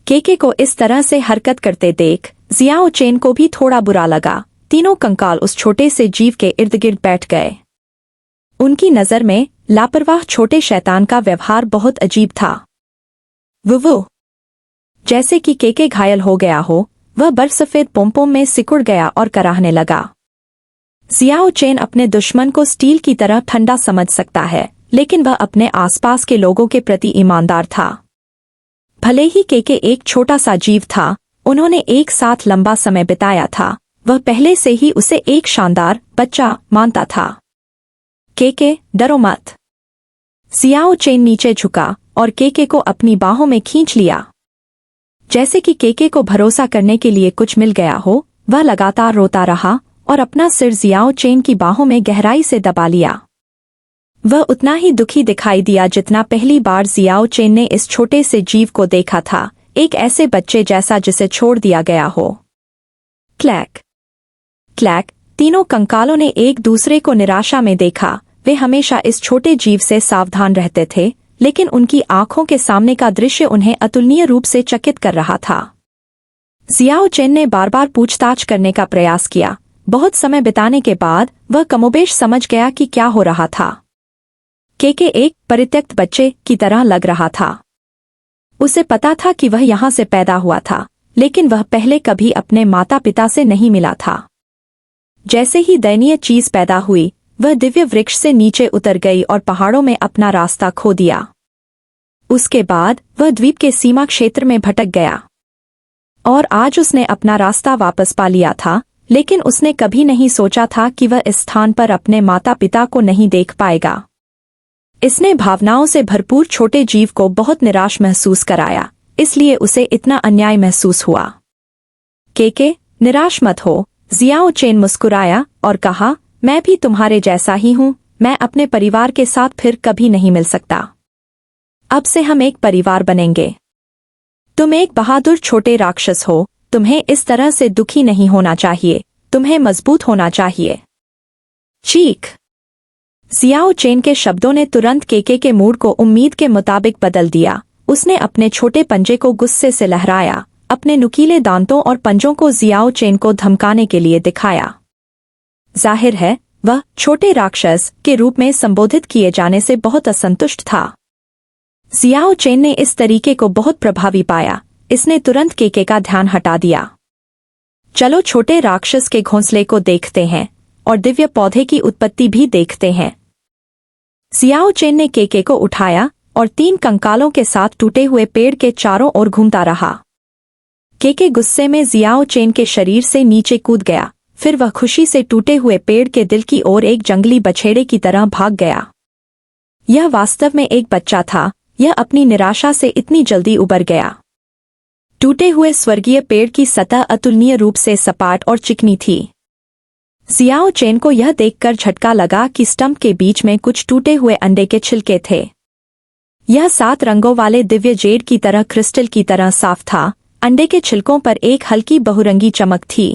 केके को इस तरह से हरकत करते देख जियाओ चेन को भी थोड़ा बुरा लगा। तीनों कंकाल उस छोटे से जीव के इर्द गिर्द बैठ गए। उनकी नजर में लापरवाह छोटे शैतान का व्यवहार बहुत अजीब था। वो जैसे कि केके घायल हो गया हो, वह बरसफेद पोमपोम में सिकुड़ गया और कराहने लगा। जियाओ चेन अपने दुश्मन को स्टील की तरह ठंडा समझ सकता है, लेकिन वह अपने आसपास के लोगों के प्रति ईमानदार था। भले ही केके एक छोटा सा जीव था, उन्होंने एक साथ लंबा समय बिताया था, वह पहले से ही उसे एक शानदार बच्चा मानता था। केके, डरो मत। जियाओ चेन नीचे झुका और केके को अपनी बाहों में खींच लिया। जैसे कि केके को भरोसा करने के लिए कुछ मिल गया हो, वह लगातार रोता रहा और अपना सिर जियाओ चेन की बाहों में गहराई से दबा लिया। वह उतना ही दुखी दिखाई दिया जितना पहली बार जियाओ चेन ने इस छोटे से जीव को देखा था, एक ऐसे बच्चे जैसा जिसे छोड़ दिया गया हो। क्लैक क्लैक, तीनों कंकालों ने एक दूसरे को निराशा में देखा। वे हमेशा इस छोटे जीव से सावधान रहते थे, लेकिन उनकी आंखों के सामने का दृश्य उन्हें अतुलनीय रूप से चकित कर रहा था। जियाओ चेन ने बार बार पूछताछ करने का प्रयास किया। बहुत समय बिताने के बाद वह कमोबेश समझ गया कि क्या हो रहा था। केके एक परित्यक्त बच्चे की तरह लग रहा था। उसे पता था कि वह यहाँ से पैदा हुआ था, लेकिन वह पहले कभी अपने माता पिता से नहीं मिला था। जैसे ही दयनीय चीज पैदा हुई, वह दिव्य वृक्ष से नीचे उतर गई और पहाड़ों में अपना रास्ता खो दिया। उसके बाद वह द्वीप के सीमा क्षेत्र में भटक गया और आज उसने अपना रास्ता वापस पा लिया था, लेकिन उसने कभी नहीं सोचा था कि वह इस स्थान पर अपने माता पिता को नहीं देख पाएगा। इसने भावनाओं से भरपूर छोटे जीव को बहुत निराश महसूस कराया, इसलिए उसे इतना अन्याय महसूस हुआ। केके, निराश मत हो, जियाओ चेन मुस्कुराया और कहा, मैं भी तुम्हारे जैसा ही हूँ। मैं अपने परिवार के साथ फिर कभी नहीं मिल सकता। अब से हम एक परिवार बनेंगे। तुम एक बहादुर छोटे राक्षस हो, तुम्हें इस तरह से दुखी नहीं होना चाहिए, तुम्हें मजबूत होना चाहिए। चीख। जियाओ चेन के शब्दों ने तुरंत केके के मूड को उम्मीद के मुताबिक बदल दिया। उसने अपने छोटे पंजे को गुस्से से लहराया, अपने नुकीले दांतों और पंजों को जियाओ चेन को धमकाने के लिए दिखाया। जाहिर है, वह छोटे राक्षस के रूप में संबोधित किए जाने से बहुत असंतुष्ट था। जियाओ चेन ने इस तरीके को बहुत प्रभावी पाया। इसने तुरंत केके का ध्यान हटा दिया। चलो छोटे राक्षस के घोंसले को देखते हैं और दिव्य पौधे की उत्पत्ति भी देखते हैं। जियाओ चेन ने केके को उठाया और 3 कंकालों के साथ टूटे हुए पेड़ के चारों ओर घूमता रहा। केके गुस्से में जियाओ चेन के शरीर से नीचे कूद गया, फिर वह खुशी से टूटे हुए पेड़ के दिल की ओर एक जंगली बछेड़े की तरह भाग गया। यह वास्तव में एक बच्चा था। यह अपनी निराशा से इतनी जल्दी उबर गया। टूटे हुए स्वर्गीय पेड़ की सतह अतुलनीय रूप से सपाट और चिकनी थी। जियाओ चेन को यह देखकर झटका लगा कि स्टंप के बीच में कुछ टूटे हुए अंडे के छिलके थे। यह 7 रंगों वाले दिव्य जेड की तरह क्रिस्टल की तरह साफ था। अंडे के छिलकों पर एक हल्की बहुरंगी चमक थी।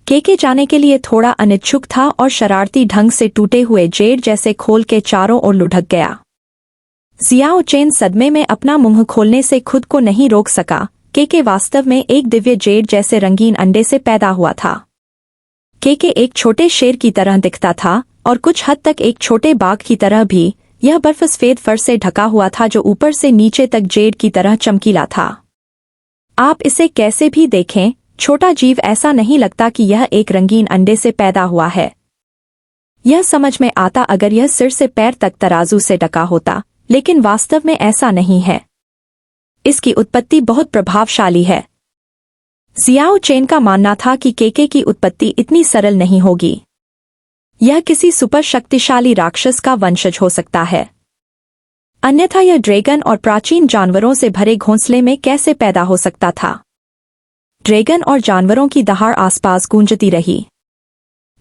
केके जाने के लिए थोड़ा अनिच्छुक था और शरारती ढंग से टूटे हुए जेड जैसे खोल के चारों ओर लुढ़क गया। जियाओ चेन सदमे में अपना मुंह खोलने से खुद को नहीं रोक सका। केके वास्तव में एक दिव्य जेड जैसे रंगीन अंडे से पैदा हुआ था। केके एक छोटे शेर की तरह दिखता था और कुछ हद तक एक छोटे बाघ की तरह भी। यह बर्फ सफेद फर से ढका हुआ था जो ऊपर से नीचे तक जेड की तरह चमकीला था। आप इसे कैसे भी देखें, छोटा जीव ऐसा नहीं लगता कि यह एक रंगीन अंडे से पैदा हुआ है। यह समझ में आता अगर यह सिर से पैर तक तराजू से ढका होता, लेकिन वास्तव में ऐसा नहीं है। इसकी उत्पत्ति बहुत प्रभावशाली है। जियाओ चेन का मानना था कि केके की उत्पत्ति इतनी सरल नहीं होगी। यह किसी सुपर शक्तिशाली राक्षस का वंशज हो सकता है, अन्यथा यह ड्रैगन और प्राचीन जानवरों से भरे घोंसले में कैसे पैदा हो सकता था। ड्रैगन और जानवरों की दहाड़ आसपास गूंजती रही।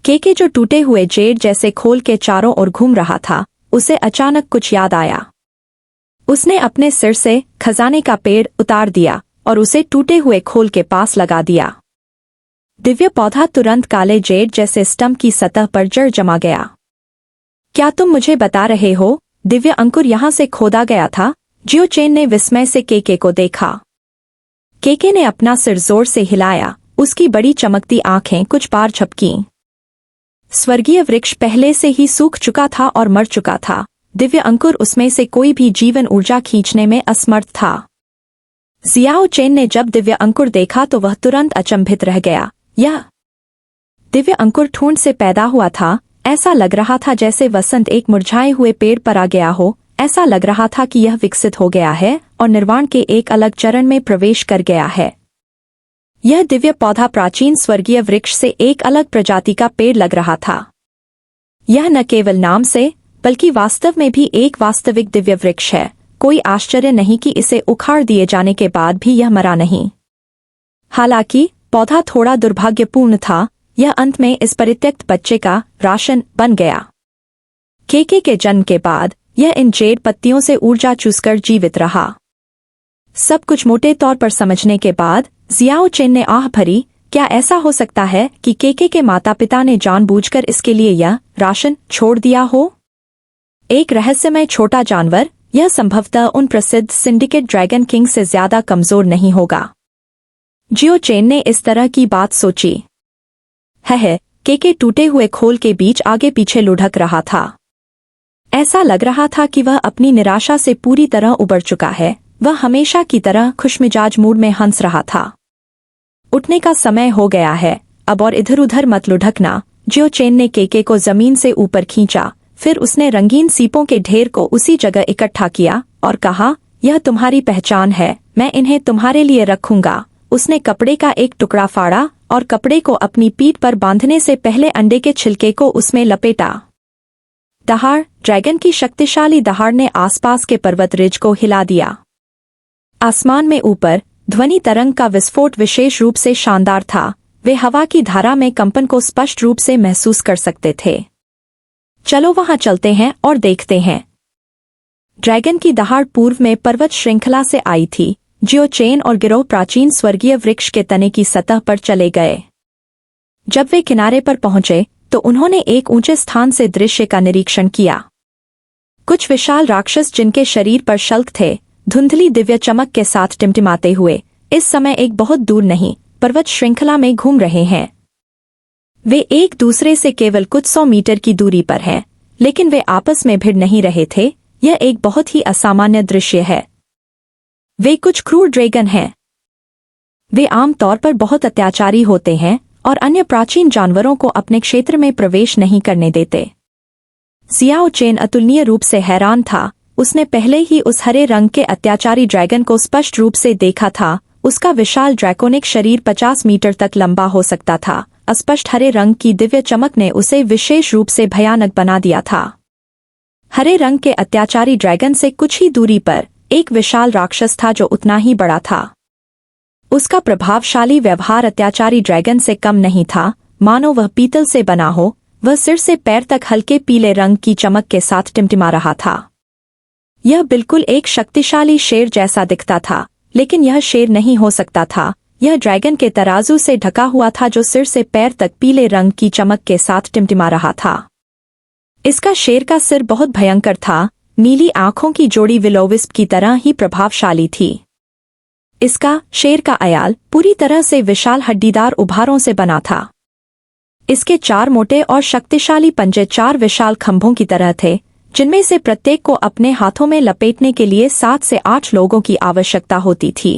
केके जो टूटे हुए जेड जैसे खोल के चारों ओर घूम रहा था, उसे अचानक कुछ याद आया। उसने अपने सिर से खजाने का पेड़ उतार दिया और उसे टूटे हुए खोल के पास लगा दिया। दिव्य पौधा तुरंत काले जेड जैसे स्टंप की सतह पर जड़ जमा गया। क्या तुम मुझे बता रहे हो, दिव्य अंकुर यहाँ से खोदा गया था? जियाओ चेन ने विस्मय से केके को देखा। केके ने अपना सिर जोर से हिलाया, उसकी बड़ी चमकती आंखें कुछ बार झपकीं। स्वर्गीय वृक्ष पहले से ही सूख चुका था और मर चुका था। दिव्य अंकुर उसमें से कोई भी जीवन ऊर्जा खींचने में असमर्थ था। जियाओ चेन ने जब दिव्य अंकुर देखा तो वह तुरंत अचंभित रह गया। यह दिव्य अंकुर ठूंठ से पैदा हुआ था। ऐसा लग रहा था जैसे वसंत एक मुरझाए हुए पेड़ पर आ गया हो। ऐसा लग रहा था कि यह विकसित हो गया है और निर्वाण के एक अलग चरण में प्रवेश कर गया है। यह दिव्य पौधा प्राचीन स्वर्गीय वृक्ष से एक अलग प्रजाति का पेड़ लग रहा था। यह न केवल नाम से बल्कि वास्तव में भी एक वास्तविक दिव्य वृक्ष है। कोई आश्चर्य नहीं कि इसे उखाड़ दिए जाने के बाद भी यह मरा नहीं। हालांकि पौधा थोड़ा दुर्भाग्यपूर्ण था। यह अंत में इस परित्यक्त बच्चे का राशन बन गया। केके के जन्म के बाद यह इन जेड पत्तियों से ऊर्जा चूसकर जीवित रहा। सब कुछ मोटे तौर पर समझने के बाद जियाओ चेन ने आह भरी, क्या ऐसा हो सकता है कि केके के माता पिता ने जानबूझकर इसके लिए यह राशन छोड़ दिया हो? एक रहस्यमय छोटा जानवर, यह संभवतः उन प्रसिद्ध सिंडिकेट ड्रैगन किंग से ज्यादा कमजोर नहीं होगा। जियो चेन ने इस तरह की बात सोची। है केके टूटे हुए खोल के बीच आगे पीछे लुढ़क रहा था। ऐसा लग रहा था कि वह अपनी निराशा से पूरी तरह उबर चुका है। वह हमेशा की तरह खुशमिजाज मूड में हंस रहा था। उठने का समय हो गया है, अब और इधर उधर मत लुढ़कना। जियो चेन ने केके को जमीन से ऊपर खींचा। फिर उसने रंगीन सीपों के ढेर को उसी जगह इकट्ठा किया और कहा, यह तुम्हारी पहचान है, मैं इन्हें तुम्हारे लिए रखूंगा। उसने कपड़े का एक टुकड़ा फाड़ा और कपड़े को अपनी पीठ पर बांधने से पहले अंडे के छिलके को उसमें लपेटा। दहाड़, ड्रैगन की शक्तिशाली दहाड़ ने आसपास के पर्वत रिज को हिला दिया। आसमान में ऊपर ध्वनि तरंग का विस्फोट विशेष रूप से शानदार था। वे हवा की धारा में कंपन को स्पष्ट रूप से महसूस कर सकते थे। चलो वहां चलते हैं और देखते हैं। ड्रैगन की दहाड़ पूर्व में पर्वत श्रृंखला से आई थी। जियो चेन और गिरोह प्राचीन स्वर्गीय वृक्ष के तने की सतह पर चले गए। जब वे किनारे पर पहुंचे तो उन्होंने एक ऊंचे स्थान से दृश्य का निरीक्षण किया। कुछ विशाल राक्षस जिनके शरीर पर शल्क थे, धुंधली दिव्य चमक के साथ टिमटिमाते हुए इस समय एक बहुत दूर नहीं पर्वत श्रृंखला में घूम रहे हैं। वे एक दूसरे से केवल कुछ 100 मीटर की दूरी पर हैं, लेकिन वे आपस में भिड़ नहीं रहे थे। यह एक बहुत ही असामान्य दृश्य है। वे कुछ क्रूर ड्रैगन हैं। वे आमतौर पर बहुत अत्याचारी होते हैं और अन्य प्राचीन जानवरों को अपने क्षेत्र में प्रवेश नहीं करने देते। जियाओ चेन अतुलनीय रूप से हैरान था। उसने पहले ही उस हरे रंग के अत्याचारी ड्रैगन को स्पष्ट रूप से देखा था। उसका विशाल ड्रैकोनिक शरीर 50 मीटर तक लंबा हो सकता था। अस्पष्ट हरे रंग की दिव्य चमक ने उसे विशेष रूप से भयानक बना दिया था। हरे रंग के अत्याचारी ड्रैगन से कुछ ही दूरी पर एक विशाल राक्षस था जो उतना ही बड़ा था। उसका प्रभावशाली व्यवहार अत्याचारी ड्रैगन से कम नहीं था, मानो वह पीतल से बना हो। वह सिर से पैर तक हल्के पीले रंग की चमक के साथ टिमटिमा रहा था। यह बिल्कुल एक शक्तिशाली शेर जैसा दिखता था, लेकिन यह शेर नहीं हो सकता था। यह ड्रैगन के तराजू से ढका हुआ था जो सिर से पैर तक पीले रंग की चमक के साथ टिमटिमा रहा था। इसका शेर का सिर बहुत भयंकर था। नीली आंखों की जोड़ी विलोविस्प की तरह ही प्रभावशाली थी। इसका शेर का अयाल पूरी तरह से विशाल हड्डीदार उभारों से बना था। इसके 4 मोटे और शक्तिशाली पंजे 4 विशाल खंभों की तरह थे, जिनमें से प्रत्येक को अपने हाथों में लपेटने के लिए 7 से 8 लोगों की आवश्यकता होती थी।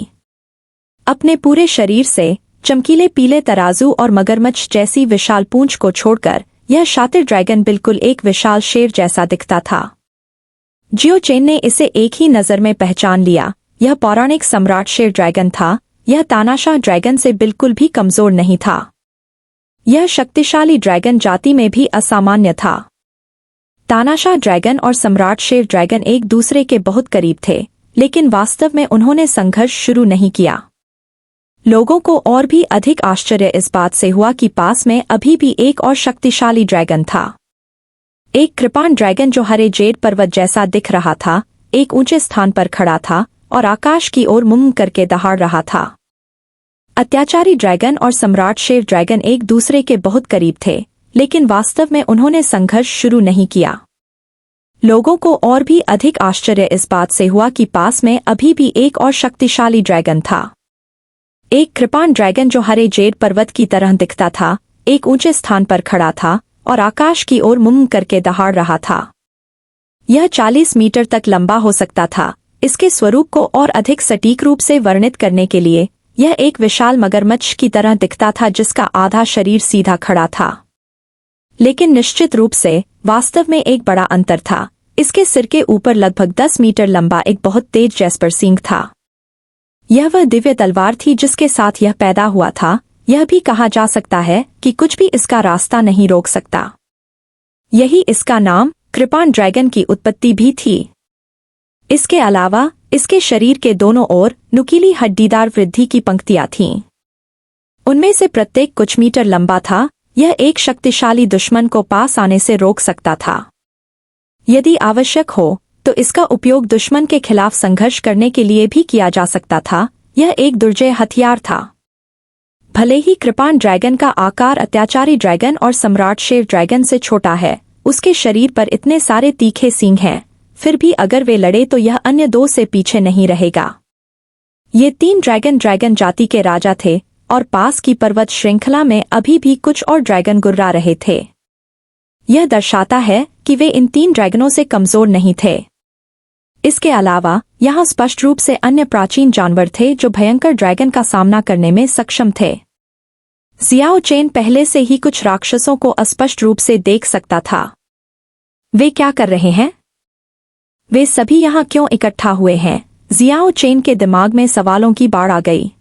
अपने पूरे शरीर से चमकीले पीले तराजू और मगरमच्छ जैसी विशाल पूंछ को छोड़कर यह शातिर ड्रैगन बिल्कुल एक विशाल शेर जैसा दिखता था। जियो चेन ने इसे एक ही नज़र में पहचान लिया। यह पौराणिक सम्राट शेर ड्रैगन था। यह तानाशाह ड्रैगन से बिल्कुल भी कमजोर नहीं था। यह शक्तिशाली ड्रैगन जाति में भी असामान्य था। तानाशाह ड्रैगन और सम्राट शेर ड्रैगन एक दूसरे के बहुत करीब थे, लेकिन वास्तव में उन्होंने संघर्ष शुरू नहीं किया। लोगों को और भी अधिक आश्चर्य इस बात से हुआ कि पास में अभी भी एक और शक्तिशाली ड्रैगन था। एक कृपाण ड्रैगन जो हरे जेड पर्वत जैसा दिख रहा था, एक ऊंचे स्थान पर खड़ा था और आकाश की ओर मुंह करके दहाड़ रहा था। अत्याचारी ड्रैगन और सम्राट शेर ड्रैगन एक दूसरे के बहुत करीब थे, लेकिन वास्तव में उन्होंने संघर्ष शुरू नहीं किया। लोगों को और भी अधिक आश्चर्य इस बात से हुआ कि पास में अभी भी एक और शक्तिशाली ड्रैगन था। एक कृपाण ड्रैगन जो हरे जेड पर्वत की तरह दिखता था, एक ऊंचे स्थान पर खड़ा था और आकाश की ओर मुंह करके दहाड़ रहा था। यह 40 मीटर तक लंबा हो सकता था। इसके स्वरूप को और अधिक सटीक रूप से वर्णित करने के लिए यह एक विशाल मगरमच्छ की तरह दिखता था जिसका आधा शरीर सीधा खड़ा था। लेकिन निश्चित रूप से वास्तव में एक बड़ा अंतर था। इसके सिर के ऊपर लगभग 10 मीटर लंबा एक बहुत तेज जैस्पर सींग था। यह वह दिव्य तलवार थी जिसके साथ यह पैदा हुआ था। यह भी कहा जा सकता है कि कुछ भी इसका रास्ता नहीं रोक सकता। यही इसका नाम कृपाण ड्रैगन की उत्पत्ति भी थी। इसके अलावा इसके शरीर के दोनों ओर नुकीली हड्डीदार वृद्धि की पंक्तियां थीं। उनमें से प्रत्येक कुछ मीटर लंबा था। यह एक शक्तिशाली दुश्मन को पास आने से रोक सकता था। यदि आवश्यक हो तो इसका उपयोग दुश्मन के खिलाफ संघर्ष करने के लिए भी किया जा सकता था। यह एक दुर्जय हथियार था। भले ही कृपाण ड्रैगन का आकार अत्याचारी ड्रैगन और सम्राट शेर ड्रैगन से छोटा है, उसके शरीर पर इतने सारे तीखे सींग हैं, फिर भी अगर वे लड़े तो यह अन्य दो से पीछे नहीं रहेगा। ये 3 ड्रैगन जाति के राजा थे और पास की पर्वत श्रृंखला में अभी भी कुछ और ड्रैगन गुर्रा रहे थे। यह दर्शाता है कि वे इन 3 ड्रैगनों से कमजोर नहीं थे। इसके अलावा यहाँ स्पष्ट रूप से अन्य प्राचीन जानवर थे जो भयंकर ड्रैगन का सामना करने में सक्षम थे। जियाओ चेन पहले से ही कुछ राक्षसों को अस्पष्ट रूप से देख सकता था। वे क्या कर रहे हैं? वे सभी यहाँ क्यों इकट्ठा हुए हैं? जियाओ चेन के दिमाग में सवालों की बाढ़ आ गई।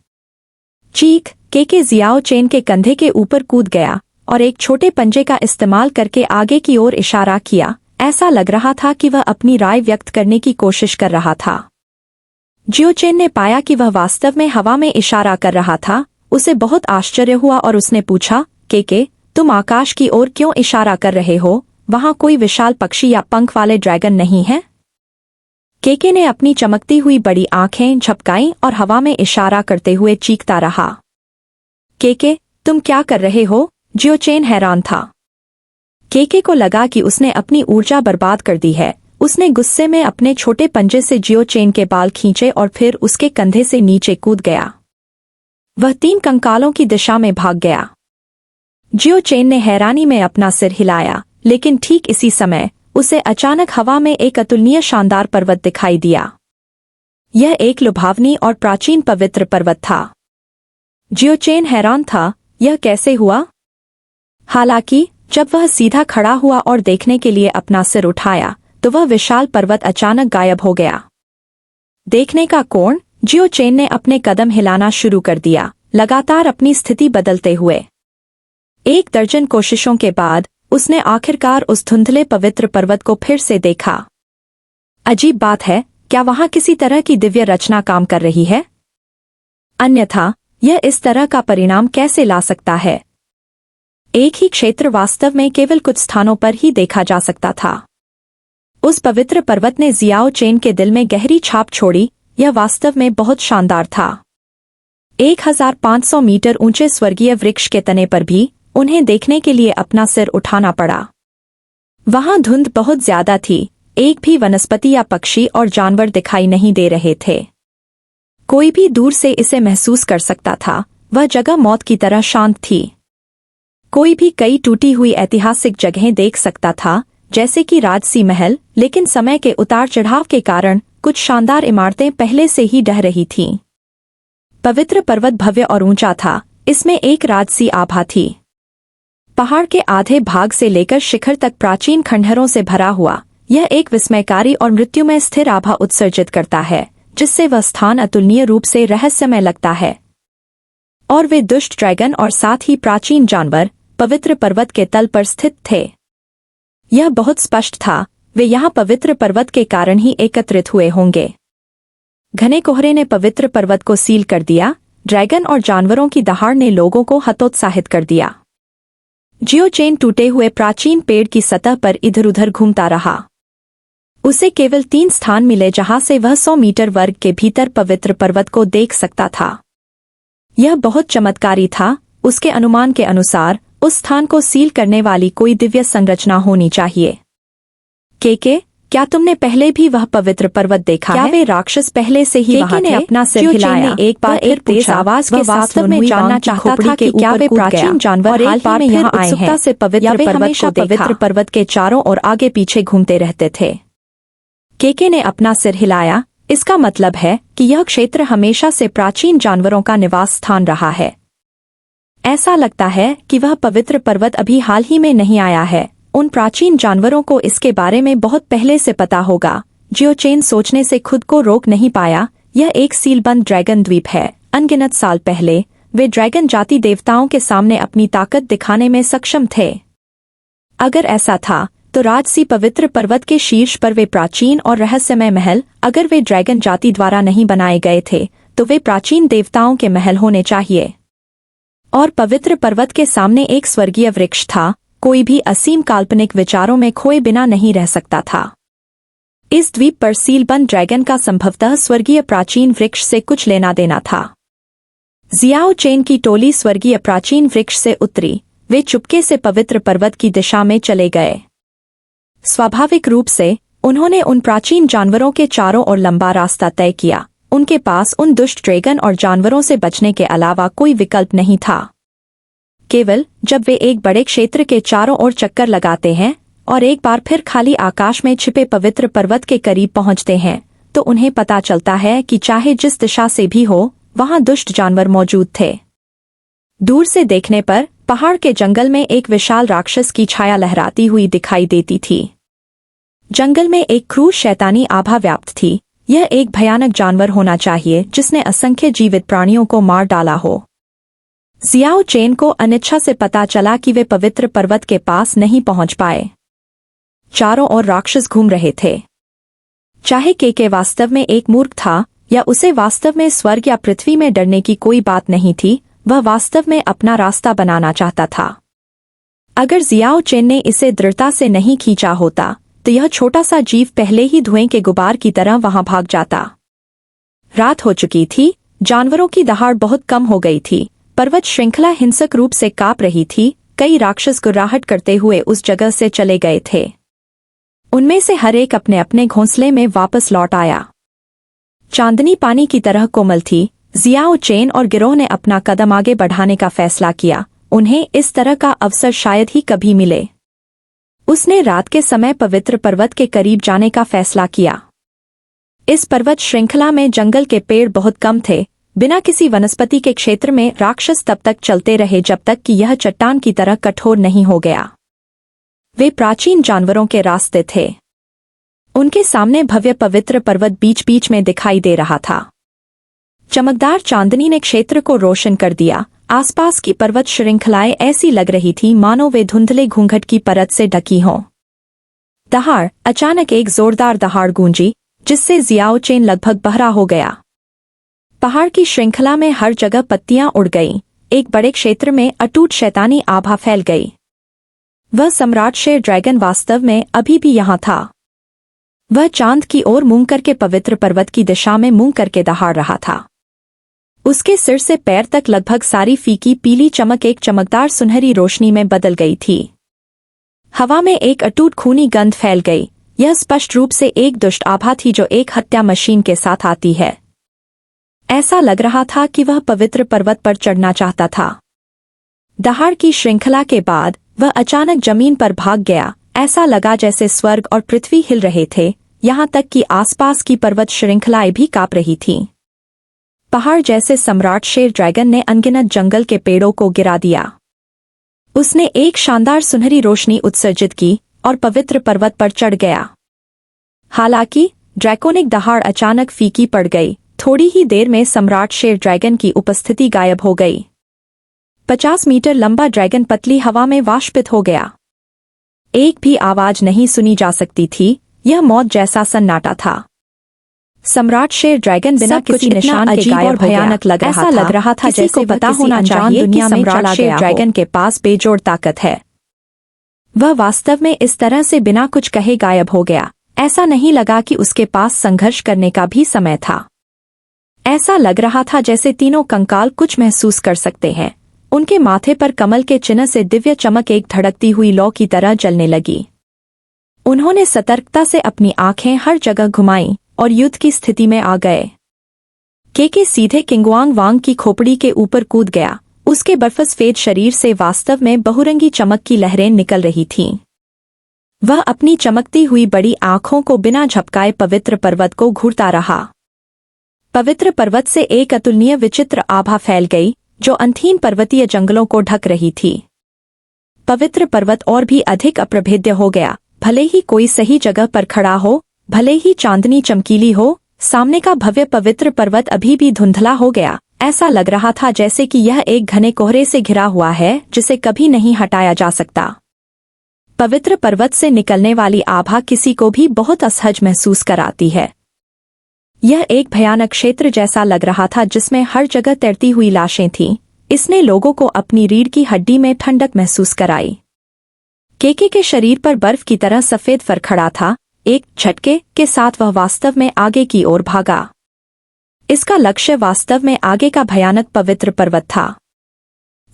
चीख के जियाओ चेन के कंधे के ऊपर कूद गया और एक छोटे पंजे का इस्तेमाल करके आगे की ओर इशारा किया। ऐसा लग रहा था कि वह अपनी राय व्यक्त करने की कोशिश कर रहा था। जियो चेन ने पाया कि वह वास्तव में हवा में इशारा कर रहा था। उसे बहुत आश्चर्य हुआ और उसने पूछा, के तुम आकाश की ओर क्यों इशारा कर रहे हो? वहां कोई विशाल पक्षी या पंख वाले ड्रैगन नहीं है? केके ने अपनी चमकती हुई बड़ी आंखें झपकाईं और हवा में इशारा करते हुए चीखता रहा। केके, तुम क्या कर रहे हो? जियो चेन हैरान था। केके को लगा कि उसने अपनी ऊर्जा बर्बाद कर दी है। उसने गुस्से में अपने छोटे पंजे से जियो चेन के बाल खींचे और फिर उसके कंधे से नीचे कूद गया। वह 3 कंकालों की दिशा में भाग गया। जियो चेन ने हैरानी में अपना सिर हिलाया, लेकिन ठीक इसी समय उसे अचानक हवा में एक अतुलनीय शानदार पर्वत दिखाई दिया। यह एक लुभावनी और प्राचीन पवित्र पर्वत था। जियो चेन हैरान था, यह कैसे हुआ? हालांकि जब वह सीधा खड़ा हुआ और देखने के लिए अपना सिर उठाया तो वह विशाल पर्वत अचानक गायब हो गया। देखने का कोण? जियो चेन ने अपने कदम हिलाना शुरू कर दिया, लगातार अपनी स्थिति बदलते हुए। 1 दर्जन कोशिशों के बाद उसने आखिरकार उस धुंधले पवित्र पर्वत को फिर से देखा। अजीब बात है, क्या वहां किसी तरह की दिव्य रचना काम कर रही है? अन्यथा यह इस तरह का परिणाम कैसे ला सकता है? एक ही क्षेत्र वास्तव में केवल कुछ स्थानों पर ही देखा जा सकता था। उस पवित्र पर्वत ने जियाओ चेन के दिल में गहरी छाप छोड़ी। यह वास्तव में बहुत शानदार था। 1500 मीटर ऊंचे स्वर्गीय वृक्ष के तने पर भी उन्हें देखने के लिए अपना सिर उठाना पड़ा। वहां धुंध बहुत ज्यादा थी, एक भी वनस्पति या पक्षी और जानवर दिखाई नहीं दे रहे थे। कोई भी दूर से इसे महसूस कर सकता था। वह जगह मौत की तरह शांत थी। कोई भी कई टूटी हुई ऐतिहासिक जगहें देख सकता था, जैसे कि राजसी महल, लेकिन समय के उतार चढ़ाव के कारण कुछ शानदार इमारतें पहले से ही ढह रही थीं। पवित्र पर्वत भव्य और ऊंचा था। इसमें एक राजसी आभा थी। पहाड़ के आधे भाग से लेकर शिखर तक प्राचीन खंडहरों से भरा हुआ यह एक विस्मयकारी और मृत्युमय स्थिर आभा उत्सर्जित करता है, जिससे वह स्थान अतुलनीय रूप से रहस्यमय लगता है। और वे दुष्ट ड्रैगन और साथ ही प्राचीन जानवर पवित्र पर्वत के तल पर स्थित थे। यह बहुत स्पष्ट था, वे यहाँ पवित्र पर्वत के कारण ही एकत्रित हुए होंगे। घने कोहरे ने पवित्र पर्वत को सील कर दिया। ड्रैगन और जानवरों की दहाड़ ने लोगों को हतोत्साहित कर दिया। जियो चेन टूटे हुए प्राचीन पेड़ की सतह पर इधर उधर घूमता रहा। उसे केवल 3 स्थान मिले जहां से वह 100 मीटर वर्ग के भीतर पवित्र पर्वत को देख सकता था। यह बहुत चमत्कारी था। उसके अनुमान के अनुसार उस स्थान को सील करने वाली कोई दिव्य संरचना होनी चाहिए। क्या तुमने पहले भी वह पवित्र पर्वत देखा है? वे राक्षस पहले से ही वहां थे? अपना सिर हिलाया। एक बार एक तेज आवाज के साथ में जानना चाहता था कि क्या वे प्राचीन जानवर हाल ही में यहाँ आए हैं से पवित्र पर्वत को पवित्र पर्वत के चारों ओर आगे पीछे घूमते रहते थे। केके ने अपना सिर हिलाया। इसका मतलब है कि यह क्षेत्र हमेशा से प्राचीन जानवरों का निवास स्थान रहा है। ऐसा लगता है कि वह पवित्र पर्वत अभी हाल ही में नहीं आया है। उन प्राचीन जानवरों को इसके बारे में बहुत पहले से पता होगा। जियो चेन सोचने से खुद को रोक नहीं पाया। यह एक सीलबंद ड्रैगन द्वीप है। अनगिनत साल पहले वे ड्रैगन जाति देवताओं के सामने अपनी ताकत दिखाने में सक्षम थे। अगर ऐसा था तो राजसी पवित्र पर्वत के शीर्ष पर वे प्राचीन और रहस्यमय महल, अगर वे ड्रैगन जाति द्वारा नहीं बनाए गए थे तो वे प्राचीन देवताओं के महल होने चाहिए। और पवित्र पर्वत के सामने एक स्वर्गीय वृक्ष था। कोई भी असीम काल्पनिक विचारों में खोए बिना नहीं रह सकता था। इस द्वीप पर सीलबंद ड्रैगन का संभवतः स्वर्गीय प्राचीन वृक्ष से कुछ लेना देना था। जियाओ चेन की टोली स्वर्गीय प्राचीन वृक्ष से उतरी। वे चुपके से पवित्र पर्वत की दिशा में चले गए। स्वाभाविक रूप से उन्होंने उन प्राचीन जानवरों के चारों ओर लंबा रास्ता तय किया। उनके पास उन दुष्ट ड्रैगन और जानवरों से बचने के अलावा कोई विकल्प नहीं था। केवल जब वे एक बड़े क्षेत्र के चारों ओर चक्कर लगाते हैं और एक बार फिर खाली आकाश में छिपे पवित्र पर्वत के करीब पहुंचते हैं तो उन्हें पता चलता है कि चाहे जिस दिशा से भी हो वहां दुष्ट जानवर मौजूद थे। दूर से देखने पर पहाड़ के जंगल में एक विशाल राक्षस की छाया लहराती हुई दिखाई देती थी। जंगल में एक क्रूर शैतानी आभा व्याप्त थी। यह एक भयानक जानवर होना चाहिए जिसने असंख्य जीवित प्राणियों को मार डाला हो। जियाओ चेन को अनिच्छा से पता चला कि वे पवित्र पर्वत के पास नहीं पहुंच पाए। चारों ओर राक्षस घूम रहे थे। चाहे केके वास्तव में एक मूर्ख था या उसे वास्तव में स्वर्ग या पृथ्वी में डरने की कोई बात नहीं थी, वह वास्तव में अपना रास्ता बनाना चाहता था। अगर जियाओ चेन ने इसे दृढ़ता से नहीं खींचा होता तो यह छोटा सा जीव पहले ही धुएं के गुबार की तरह वहां भाग जाता। रात हो चुकी थी। जानवरों की दहाड़ बहुत कम हो गई थी। पर्वत श्रृंखला हिंसक रूप से कांप रही थी। कई राक्षस गुर्राहट करते हुए उस जगह से चले गए थे। उनमें से हर एक अपने अपने घोंसले में वापस लौट आया। चांदनी पानी की तरह कोमल थी। जियाओ चेन और गिरोह ने अपना कदम आगे बढ़ाने का फैसला किया। उन्हें इस तरह का अवसर शायद ही कभी मिले। उसने रात के समय पवित्र पर्वत के करीब जाने का फैसला किया। इस पर्वत श्रृंखला में जंगल के पेड़ बहुत कम थे। बिना किसी वनस्पति के क्षेत्र में राक्षस तब तक चलते रहे जब तक कि यह चट्टान की तरह कठोर नहीं हो गया। वे प्राचीन जानवरों के रास्ते थे। उनके सामने भव्य पवित्र पर्वत बीच बीच में दिखाई दे रहा था। चमकदार चांदनी ने क्षेत्र को रोशन कर दिया। आसपास की पर्वत श्रृंखलाएं ऐसी लग रही थी मानो वे धुंधले घूंघट की परत से ढकी हों। दहाड़, अचानक एक जोरदार दहाड़ गूंजी जिससे जियाओ चेन लगभग बहरा हो गया। पहाड़ की श्रृंखला में हर जगह पत्तियां उड़ गईं। एक बड़े क्षेत्र में अटूट शैतानी आभा फैल गई। वह सम्राट शेर ड्रैगन वास्तव में अभी भी यहाँ था। वह चांद की ओर मुंह करके पवित्र पर्वत की दिशा में मुंह करके दहाड़ रहा था। उसके सिर से पैर तक लगभग सारी फीकी पीली चमक एक चमकदार सुनहरी रोशनी में बदल गई थी। हवा में एक अटूट खूनी गंध फैल गई। यह स्पष्ट रूप से एक दुष्ट आभा थी जो एक हत्या मशीन के साथ आती है। ऐसा लग रहा था कि वह पवित्र पर्वत पर चढ़ना चाहता था। दहाड़ की श्रृंखला के बाद वह अचानक जमीन पर भाग गया। ऐसा लगा जैसे स्वर्ग और पृथ्वी हिल रहे थे। यहाँ तक कि आसपास की पर्वत श्रृंखलाएं भी कांप रही थीं। पहाड़ जैसे सम्राट शेर ड्रैगन ने अनगिनत जंगल के पेड़ों को गिरा दिया। उसने एक शानदार सुनहरी रोशनी उत्सर्जित की और पवित्र पर्वत पर चढ़ गया। हालांकि ड्रैकोनिक दहाड़ अचानक फीकी पड़ गई। थोड़ी ही देर में सम्राट शेर ड्रैगन की उपस्थिति गायब हो गई। 50 मीटर लंबा ड्रैगन पतली हवा में वाष्पित हो गया। एक भी आवाज नहीं सुनी जा सकती थी। यह मौत जैसा सन्नाटा था। सम्राट शेर ड्रैगन बिना किसी निशान के गायब और भयानक लग रहा था। ऐसा लग रहा था जैसे पता होना चाहिए कि सम्राट शेर ड्रैगन के पास बेजोड़ ताकत है। वह वास्तव में इस तरह से बिना कुछ कहे गायब हो गया। ऐसा नहीं लगा कि उसके पास संघर्ष करने का भी समय था। ऐसा लग रहा था जैसे तीनों कंकाल कुछ महसूस कर सकते हैं। उनके माथे पर कमल के चिन्ह से दिव्य चमक एक धड़कती हुई लौ की तरह जलने लगी। उन्होंने सतर्कता से अपनी आंखें हर जगह घुमाईं और युद्ध की स्थिति में आ गए। केके सीधे किंगवांग वांग की खोपड़ी के ऊपर कूद गया। उसके बर्फसफेद शरीर से वास्तव में बहुरंगी चमक की लहरें निकल रही थीं। वह अपनी चमकती हुई बड़ी आंखों को बिना झपकाए पवित्र पर्वत को घूरता रहा। पवित्र पर्वत से एक अतुलनीय विचित्र आभा फैल गई जो अंतहीन पर्वतीय जंगलों को ढक रही थी। पवित्र पर्वत और भी अधिक अप्रभेद्य हो गया। भले ही कोई सही जगह पर खड़ा हो, भले ही चांदनी चमकीली हो, सामने का भव्य पवित्र पर्वत अभी भी धुंधला हो गया। ऐसा लग रहा था जैसे कि यह एक घने कोहरे से घिरा हुआ है जिसे कभी नहीं हटाया जा सकता। पवित्र पर्वत से निकलने वाली आभा किसी को भी बहुत असहज महसूस कराती है। यह एक भयानक क्षेत्र जैसा लग रहा था जिसमें हर जगह तैरती हुई लाशें थीं। इसने लोगों को अपनी रीढ़ की हड्डी में ठंडक महसूस कराई। केके के शरीर पर बर्फ की तरह सफेद फर खड़ा था। एक झटके के साथ वह वास्तव में आगे की ओर भागा। इसका लक्ष्य वास्तव में आगे का भयानक पवित्र पर्वत था।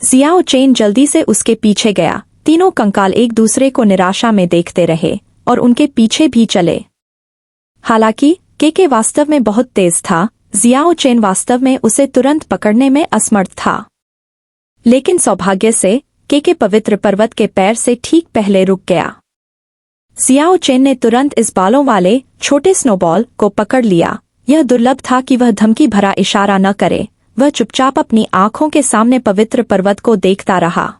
जियाओ चेन जल्दी से उसके पीछे गया। तीनों कंकाल एक दूसरे को निराशा में देखते रहे और उनके पीछे भी चले। हालांकि केके वास्तव में बहुत तेज था, जियाओ चेन वास्तव में उसे तुरंत पकड़ने में असमर्थ था। लेकिन सौभाग्य से केके पवित्र पर्वत के पैर से ठीक पहले रुक गया। जियाओ चेन ने तुरंत इस बालों वाले छोटे स्नोबॉल को पकड़ लिया। यह दुर्लभ था कि वह धमकी भरा इशारा न करे। वह चुपचाप अपनी आंखों के सामने पवित्र पर्वत को देखता रहा।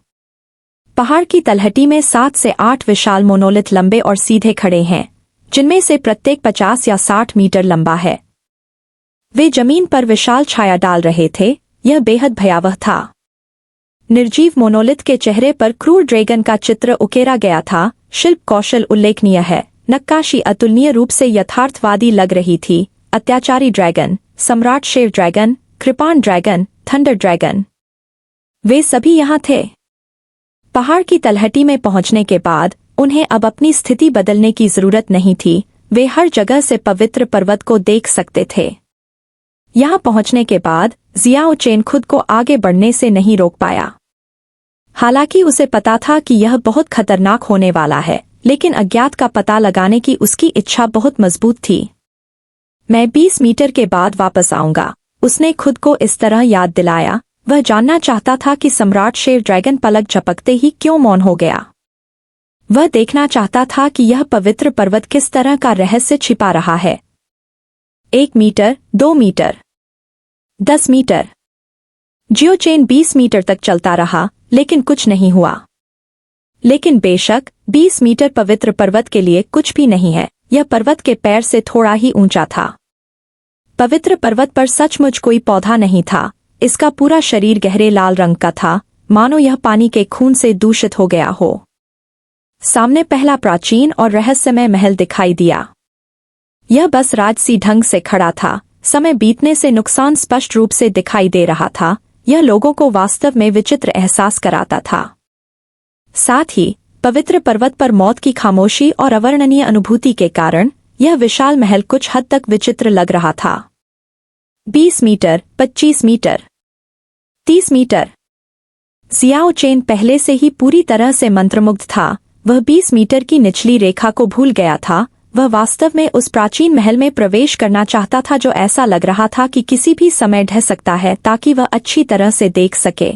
पहाड़ की तलहटी में 7 से 8 विशाल मोनोलिथ लंबे और सीधे खड़े हैं, जिनमें से प्रत्येक 50 या 60 मीटर लंबा है। वे जमीन पर विशाल छाया डाल रहे थे। यह बेहद भयावह था। निर्जीव मोनोलिथ के चेहरे पर क्रूर ड्रैगन का चित्र उकेरा गया था। शिल्प कौशल उल्लेखनीय है। नक्काशी अतुलनीय रूप से यथार्थवादी लग रही थी। अत्याचारी ड्रैगन, सम्राट शेर ड्रैगन, कृपाण ड्रैगन, थंडर ड्रैगन, वे सभी यहाँ थे। पहाड़ की तलहटी में पहुंचने के बाद उन्हें अब अपनी स्थिति बदलने की जरूरत नहीं थी। वे हर जगह से पवित्र पर्वत को देख सकते थे। यहाँ पहुंचने के बाद जियाओ चेन खुद को आगे बढ़ने से नहीं रोक पाया। हालांकि उसे पता था कि यह बहुत खतरनाक होने वाला है, लेकिन अज्ञात का पता लगाने की उसकी इच्छा बहुत मजबूत थी। मैं 20 मीटर के बाद वापस आऊंगा, उसने खुद को इस तरह याद दिलाया। वह जानना चाहता था कि सम्राट शेर ड्रैगन पलक झपकते ही क्यों मौन हो गया। वह देखना चाहता था कि यह पवित्र पर्वत किस तरह का रहस्य छिपा रहा है। 1 मीटर, 2 मीटर, 10 मीटर। जियो चेन 20 मीटर तक चलता रहा, लेकिन कुछ नहीं हुआ। लेकिन बेशक 20 मीटर पवित्र पर्वत के लिए कुछ भी नहीं है। यह पर्वत के पैर से थोड़ा ही ऊंचा था। पवित्र पर्वत पर सचमुच कोई पौधा नहीं था। इसका पूरा शरीर गहरे लाल रंग का था, मानो यह पानी के खून से दूषित हो गया हो। सामने पहला प्राचीन और रहस्यमय महल दिखाई दिया। यह बस राजसी ढंग से खड़ा था। समय बीतने से नुकसान स्पष्ट रूप से दिखाई दे रहा था। यह लोगों को वास्तव में विचित्र एहसास कराता था। साथ ही पवित्र पर्वत पर मौत की खामोशी और अवर्णनीय अनुभूति के कारण यह विशाल महल कुछ हद तक विचित्र लग रहा था। 20 metre, 25 metre, 30 metre. Jiao Chen पहले से ही पूरी तरह से मंत्रमुग्ध था। वह 20 मीटर की निचली रेखा को भूल गया था। वह वास्तव में उस प्राचीन महल में प्रवेश करना चाहता था जो ऐसा लग रहा था कि किसी भी समय ढह सकता है, ताकि वह अच्छी तरह से देख सके।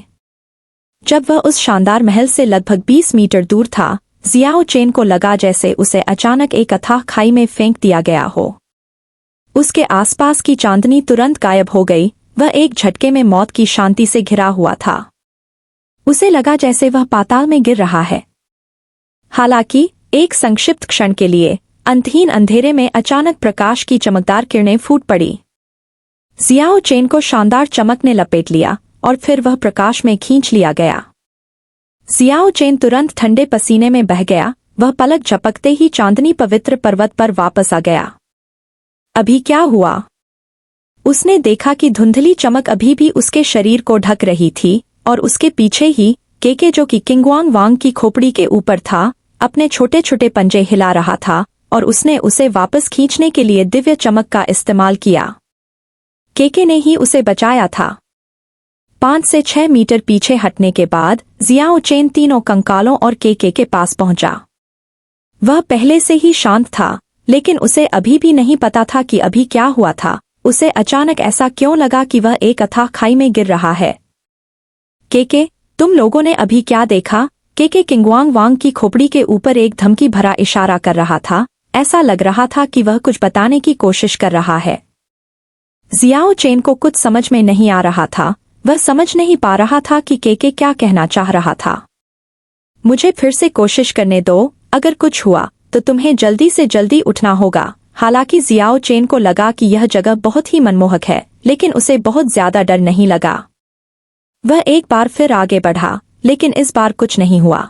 जब वह उस शानदार महल से लगभग 20 मीटर दूर था, जियाओ चेन को लगा जैसे उसे अचानक एक अथाह खाई में फेंक दिया गया हो। उसके आसपास की चांदनी तुरंत गायब हो गई। वह एक झटके में मौत की शांति से घिरा हुआ था। उसे लगा जैसे वह पाताल में गिर रहा है। हालांकि एक संक्षिप्त क्षण के लिए अंतहीन अंधेरे में अचानक प्रकाश की चमकदार किरणें फूट पड़ी। जियाओ चेन को शानदार चमक ने लपेट लिया और फिर वह प्रकाश में खींच लिया गया। जियाओ चेन तुरंत ठंडे पसीने में बह गया। वह पलक झपकते ही चांदनी पवित्र पर्वत पर वापस आ गया। अभी क्या हुआ? उसने देखा कि धुंधली चमक अभी भी उसके शरीर को ढक रही थी और उसके पीछे ही केके, जो कि किंगवांग वांग की खोपड़ी के ऊपर था, अपने छोटे छोटे पंजे हिला रहा था और उसने उसे वापस खींचने के लिए दिव्य चमक का इस्तेमाल किया। केके ने ही उसे बचाया था। 5 से 6 मीटर पीछे हटने के बाद जियाओ चेन तीनों कंकालों और केके के पास पहुंचा। वह पहले से ही शांत था, लेकिन उसे अभी भी नहीं पता था कि अभी क्या हुआ था। उसे अचानक ऐसा क्यों लगा कि वह एक अथाह खाई में गिर रहा है। केके, तुम लोगों ने अभी क्या देखा? केके किंगवांग वांग की खोपड़ी के ऊपर एक धमकी भरा इशारा कर रहा था। ऐसा लग रहा था कि वह कुछ बताने की कोशिश कर रहा है। जियाओ चेन को कुछ समझ में नहीं आ रहा था। वह समझ नहीं पा रहा था कि केके क्या कहना चाह रहा था। मुझे फिर से कोशिश करने दो, अगर कुछ हुआ तो तुम्हें जल्दी से जल्दी उठना होगा। हालांकि जियाओ चेन को लगा कि यह जगह बहुत ही मनमोहक है, लेकिन उसे बहुत ज्यादा डर नहीं लगा। वह एक बार फिर आगे बढ़ा, लेकिन इस बार कुछ नहीं हुआ।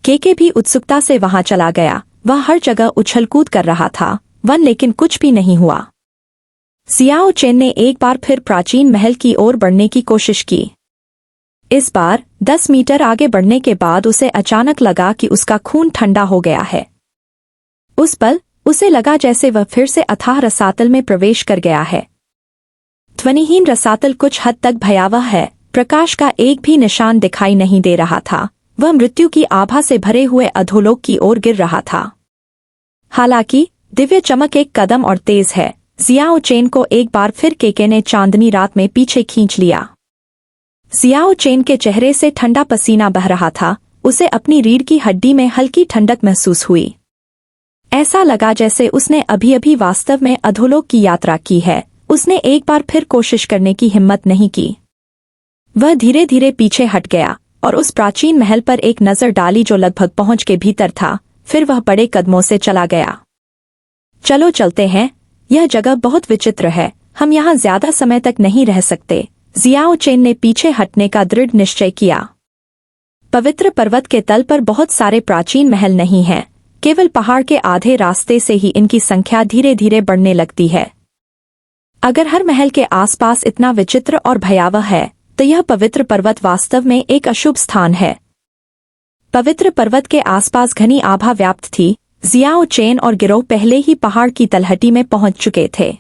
केके भी उत्सुकता से वहां चला गया। वह हर जगह उछल कूद कर रहा था, लेकिन कुछ भी नहीं हुआ। जियाओ चेन ने एक बार फिर प्राचीन महल की ओर बढ़ने की कोशिश की। इस बार 10 मीटर आगे बढ़ने के बाद उसे अचानक लगा कि उसका खून ठंडा हो गया है। उस पल उसे लगा जैसे वह फिर से अथाह रसातल में प्रवेश कर गया है। ध्वनिहीन रसातल कुछ हद तक भयावह है। प्रकाश का एक भी निशान दिखाई नहीं दे रहा था। वह मृत्यु की आभा से भरे हुए अधोलोक की ओर गिर रहा था। हालांकि दिव्य चमक एक कदम और तेज है। जियाओ चेन को एक बार फिर केके ने चांदनी रात में पीछे खींच लिया। जियाओ चेन के चेहरे से ठंडा पसीना बह रहा था। उसे अपनी रीढ़ की हड्डी में हल्की ठंडक महसूस हुई। ऐसा लगा जैसे उसने अभी अभी वास्तव में अधोलोक की यात्रा की है। उसने एक बार फिर कोशिश करने की हिम्मत नहीं की। वह धीरे धीरे पीछे हट गया और उस प्राचीन महल पर एक नजर डाली जो लगभग पहुंच के भीतर था। फिर वह बड़े कदमों से चला गया। चलो चलते हैं, यह जगह बहुत विचित्र है। हम यहाँ ज्यादा समय तक नहीं रह सकते। जियाओ चेन ने पीछे हटने का दृढ़ निश्चय किया। पवित्र पर्वत के तल पर बहुत सारे प्राचीन महल नहीं हैं। केवल पहाड़ के आधे रास्ते से ही इनकी संख्या धीरे धीरे बढ़ने लगती है। अगर हर महल के आसपास इतना विचित्र और भयावह है, तो यह पवित्र पर्वत वास्तव में एक अशुभ स्थान है। पवित्र पर्वत के आसपास घनी आभा व्याप्त थी। जियाओ चेन और गिरोह पहले ही पहाड़ की तलहटी में पहुंच चुके थे।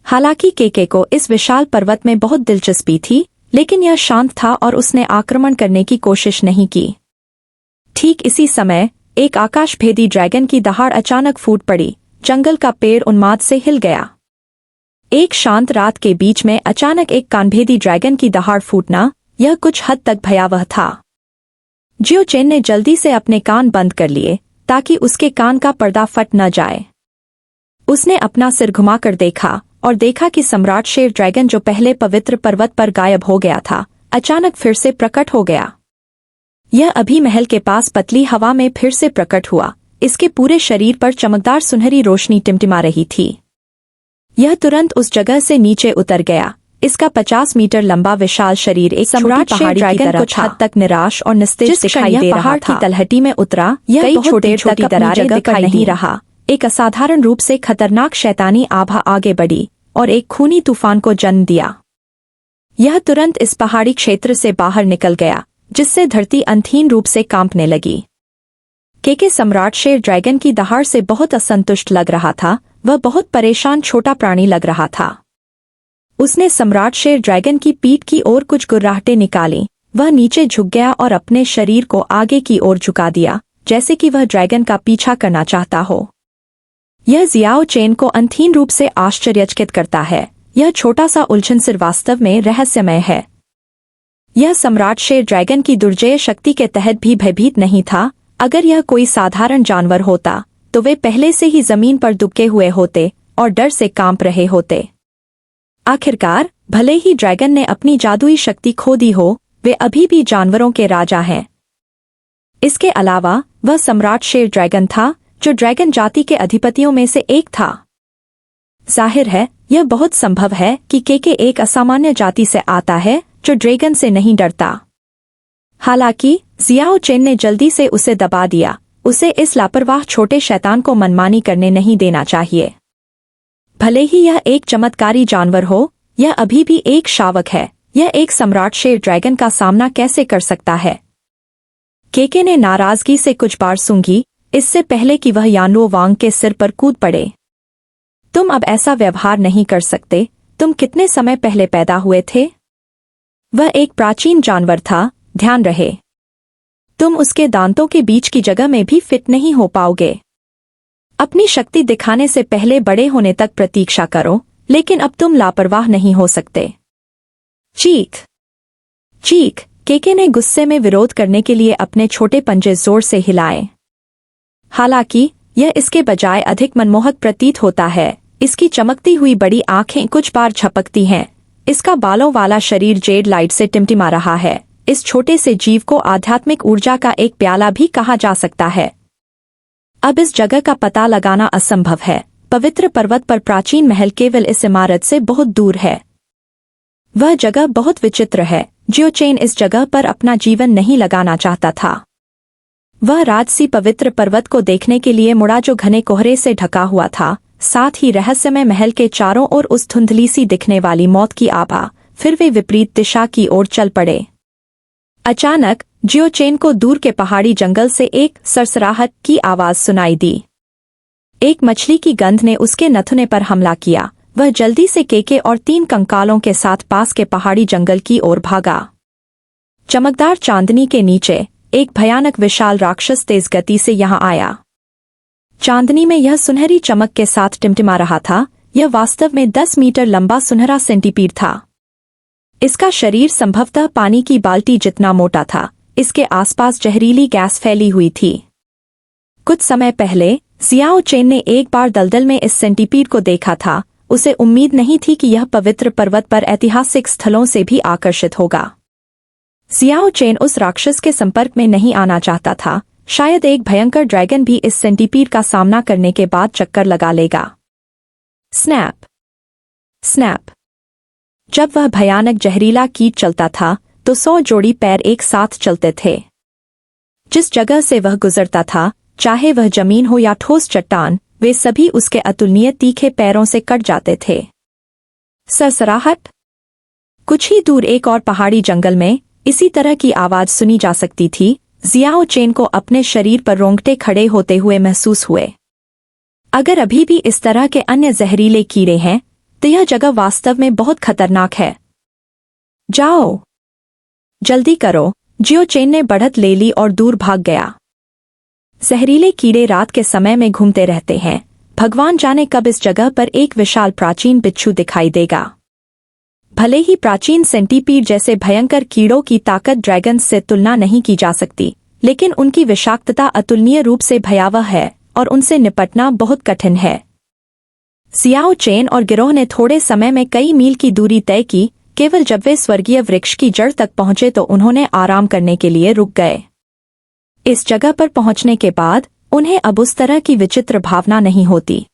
हालांकि केके को इस विशाल पर्वत में बहुत दिलचस्पी थी, लेकिन यह शांत था और उसने आक्रमण करने की कोशिश नहीं की। ठीक इसी समय एक आकाशभेदी ड्रैगन की दहाड़ अचानक फूट पड़ी। जंगल का पेड़ उन्माद से हिल गया। एक शांत रात के बीच में अचानक एक कानभेदी ड्रैगन की दहाड़ फूटना, यह कुछ हद तक भयावह था। जियो चेन ने जल्दी से अपने कान बंद कर लिए ताकि उसके कान का पर्दा फट न जाए। उसने अपना सिर घुमाकर देखा और देखा कि सम्राट शेर ड्रैगन जो पहले पवित्र पर्वत पर गायब हो गया था, अचानक फिर से प्रकट हो गया। यह अभी महल के पास पतली हवा में फिर से प्रकट हुआ। इसके पूरे शरीर पर चमकदार सुनहरी रोशनी टिमटिमा रही थी। यह तुरंत उस जगह से नीचे उतर गया। इसका 50 मीटर लंबा विशाल शरीर एक सम्राट शेर ड्रैगन कुछ हद तक निराश और निस्तेज दिखाई दे रहा था। की तलहटी में उतरा, यह कई छोटे छोटी दरारें दिखाई नहीं रहा। एक असाधारण रूप से खतरनाक शैतानी आभा आगे बढ़ी और एक खूनी तूफान को जन्म दिया। यह तुरंत इस पहाड़ी क्षेत्र से बाहर निकल गया, जिससे धरती अंतहीन रूप से कांपने लगी। केके सम्राट शेर ड्रैगन की दहाड़ से बहुत असंतुष्ट लग रहा था। वह बहुत परेशान छोटा प्राणी लग रहा था। उसने सम्राट शेर ड्रैगन की पीठ की ओर कुछ गुर्राहटें निकाली। वह नीचे झुक गया और अपने शरीर को आगे की ओर झुका दिया, जैसे कि वह ड्रैगन का पीछा करना चाहता हो। यह जियाओ चेन को अंतहीन रूप से आश्चर्यचकित करता है। यह छोटा सा उलझन सिर वास्तव में रहस्यमय है। यह सम्राट शेर ड्रैगन की दुर्जय शक्ति के तहत भी भयभीत नहीं था। अगर यह कोई साधारण जानवर होता तो वे पहले से ही जमीन पर दुबके हुए होते और डर से कांप रहे होते। आखिरकार भले ही ड्रैगन ने अपनी जादुई शक्ति खो दी हो, वे अभी भी जानवरों के राजा हैं। इसके अलावा वह सम्राट शेर ड्रैगन था, जो ड्रैगन जाति के अधिपतियों में से एक था। जाहिर है, यह बहुत संभव है कि केके एक असामान्य जाति से आता है जो ड्रैगन से नहीं डरता। हालांकि जियाओ चेन ने जल्दी से उसे दबा दिया। उसे इस लापरवाह छोटे शैतान को मनमानी करने नहीं देना चाहिए। भले ही यह एक चमत्कारी जानवर हो, यह अभी भी एक शावक है। यह एक सम्राट शेर ड्रैगन का सामना कैसे कर सकता है? केके ने नाराजगी से कुछ बार सूंघी, इससे पहले कि वह यानुओ वांग के सिर पर कूद पड़े। तुम अब ऐसा व्यवहार नहीं कर सकते। तुम कितने समय पहले पैदा हुए थे? वह एक प्राचीन जानवर था, ध्यान रहे। तुम उसके दांतों के बीच की जगह में भी फिट नहीं हो पाओगे। अपनी शक्ति दिखाने से पहले बड़े होने तक प्रतीक्षा करो, लेकिन अब तुम लापरवाह नहीं हो सकते। चीख चीख। केके ने गुस्से में विरोध करने के लिए अपने छोटे पंजे जोर से हिलाए। हालांकि यह इसके बजाय अधिक मनमोहक प्रतीत होता है। इसकी चमकती हुई बड़ी आंखें कुछ बार झपकती हैं। इसका बालों वाला शरीर जेड लाइट से टिमटिमा रहा है। इस छोटे से जीव को आध्यात्मिक ऊर्जा का एक प्याला भी कहा जा सकता है। अब इस जगह का पता लगाना असंभव है। पवित्र पर्वत पर प्राचीन महल केवल इस इमारत से बहुत दूर है। वह जगह बहुत विचित्र है। जियो चेन इस जगह पर अपना जीवन नहीं लगाना चाहता था। वह राजसी पवित्र पर्वत को देखने के लिए मुड़ा जो घने कोहरे से ढका हुआ था, साथ ही रहस्यमय महल के चारों ओर उस धुंधली सी दिखने वाली मौत की आभा। फिर वे विपरीत दिशा की ओर चल पड़े। अचानक जियो चेन को दूर के पहाड़ी जंगल से एक सरसराहट की आवाज सुनाई दी। एक मछली की गंध ने उसके नथुने पर हमला किया। वह जल्दी से केके और 3 कंकालों के साथ पास के पहाड़ी जंगल की ओर भागा। चमकदार चांदनी के नीचे एक भयानक विशाल राक्षस तेज गति से यहां आया। चांदनी में यह सुनहरी चमक के साथ टिमटिमा रहा था। यह वास्तव में 10 मीटर लंबा सुनहरा सेंटीपीड था। इसका शरीर संभवतः पानी की बाल्टी जितना मोटा था। इसके आसपास जहरीली गैस फैली हुई थी। कुछ समय पहले जियाओ चेन ने एक बार दलदल में इस सेंटीपीड को देखा था। उसे उम्मीद नहीं थी कि यह पवित्र पर्वत पर ऐतिहासिक स्थलों से भी आकर्षित होगा। जियाओ चेन उस राक्षस के संपर्क में नहीं आना चाहता था। शायद एक भयंकर ड्रैगन भी इस सेंटीपीड का सामना करने के बाद चक्कर लगा लेगा। Snap snap. जब वह भयानक जहरीला कीट चलता था तो 100 जोड़ी पैर एक साथ चलते थे। जिस जगह से वह गुजरता था, चाहे वह जमीन हो या ठोस चट्टान, वे सभी उसके अतुलनीय तीखे पैरों से कट जाते थे। सरसराहट। कुछ ही दूर एक और पहाड़ी जंगल में इसी तरह की आवाज सुनी जा सकती थी। जियाओ चेन को अपने शरीर पर रोंगटे खड़े होते हुए महसूस हुए। अगर अभी भी इस तरह के अन्य जहरीले कीड़े हैं तो यह जगह वास्तव में बहुत खतरनाक है। जाओ, जल्दी करो। जियो चेन ने बढ़त ले ली और दूर भाग गया। जहरीले कीड़े रात के समय में घूमते रहते हैं। भगवान जाने कब इस जगह पर एक विशाल प्राचीन बिच्छू दिखाई देगा। भले ही प्राचीन सेंटीपीड जैसे भयंकर कीड़ों की ताकत ड्रैगन से तुलना नहीं की जा सकती, लेकिन उनकी विषाक्तता अतुलनीय रूप से भयावह है और उनसे निपटना बहुत कठिन है। जियाओ चेन और गिरोह ने थोड़े समय में कई मील की दूरी तय की। केवल जब वे स्वर्गीय वृक्ष की जड़ तक पहुंचे तो उन्होंने आराम करने के लिए रुक गए। इस जगह पर पहुंचने के बाद उन्हें अब उस तरह की विचित्र भावना नहीं होती।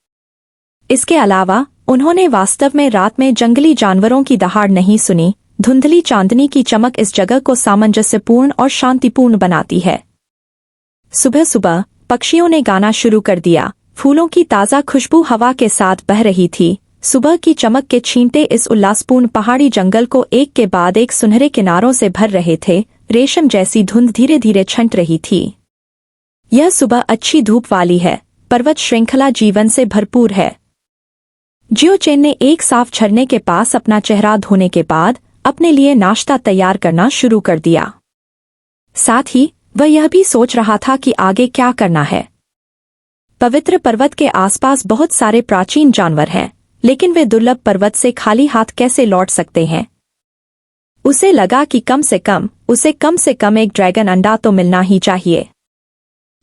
इसके अलावा उन्होंने वास्तव में रात में जंगली जानवरों की दहाड़ नहीं सुनी। धुंधली चांदनी की चमक इस जगह को सामंजस्यपूर्ण और शांतिपूर्ण बनाती है। सुबह सुबह पक्षियों ने गाना शुरू कर दिया। फूलों की ताज़ा खुशबू हवा के साथ बह रही थी। सुबह की चमक के छींटे इस उल्लासपूर्ण पहाड़ी जंगल को एक के बाद एक सुनहरे किनारों से भर रहे थे। रेशम जैसी धुंध धीरे धीरे छंट रही थी। यह सुबह अच्छी धूप वाली है। पर्वत श्रृंखला जीवन से भरपूर है। जियो चेन ने एक साफ झरने के पास अपना चेहरा धोने के बाद अपने लिए नाश्ता तैयार करना शुरू कर दिया। साथ ही वह यह भी सोच रहा था कि आगे क्या करना है। पवित्र पर्वत के आसपास बहुत सारे प्राचीन जानवर हैं, लेकिन वे दुर्लभ पर्वत से खाली हाथ कैसे लौट सकते हैं। उसे लगा कि उसे कम से कम एक ड्रैगन अंडा तो मिलना ही चाहिए।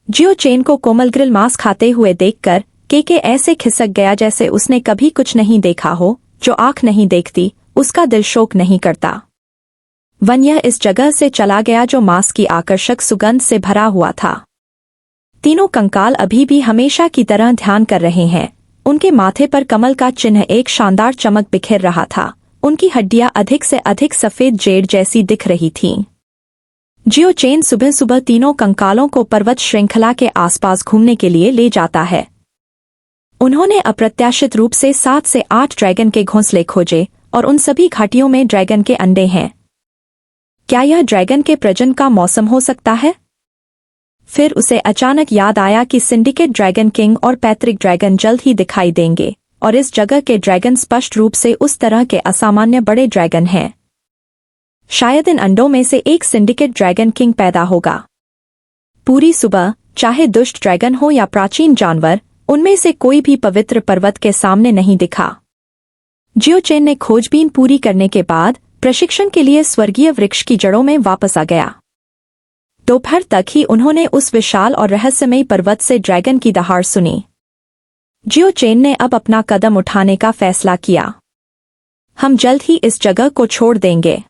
जियो चेन को कोमल ग्रिल मांस खाते हुए देखकर केके ऐसे खिसक गया जैसे उसने कभी कुछ नहीं देखा हो। जो आंख नहीं देखती उसका दिल शोक नहीं करता। वन्य इस जगह से चला गया जो मांस की आकर्षक सुगंध से भरा हुआ था। तीनों कंकाल अभी भी हमेशा की तरह ध्यान कर रहे हैं। उनके माथे पर कमल का चिन्ह एक शानदार चमक बिखेर रहा था। उनकी हड्डियां अधिक से अधिक सफेद जेड जैसी दिख रही थीं। जियो चेन सुबह सुबह तीनों कंकालों को पर्वत श्रृंखला के आसपास घूमने के लिए ले जाता है। उन्होंने अप्रत्याशित रूप से 7 से 8 ड्रैगन के घोंसले खोजे और उन सभी घाटियों में ड्रैगन के अंडे हैं। क्या यह ड्रैगन के प्रजनन का मौसम हो सकता है? फिर उसे अचानक याद आया कि सिंडिकेट ड्रैगन किंग और पैट्रिक ड्रैगन जल्द ही दिखाई देंगे और इस जगह के ड्रैगन स्पष्ट रूप से उस तरह के असामान्य बड़े ड्रैगन हैं। शायद इन अंडों में से एक सिंडिकेट ड्रैगन किंग पैदा होगा। पूरी सुबह, चाहे दुष्ट ड्रैगन हो या प्राचीन जानवर, उनमें से कोई भी पवित्र पर्वत के सामने नहीं दिखा। जियो चेन ने खोजबीन पूरी करने के बाद प्रशिक्षण के लिए स्वर्गीय वृक्ष की जड़ों में वापस आ गया। दोपहर तक ही उन्होंने उस विशाल और रहस्यमयी पर्वत से ड्रैगन की दहाड़ सुनी। जियो चेन ने अब अपना कदम उठाने का फैसला किया। हम जल्द ही इस जगह को छोड़ देंगे।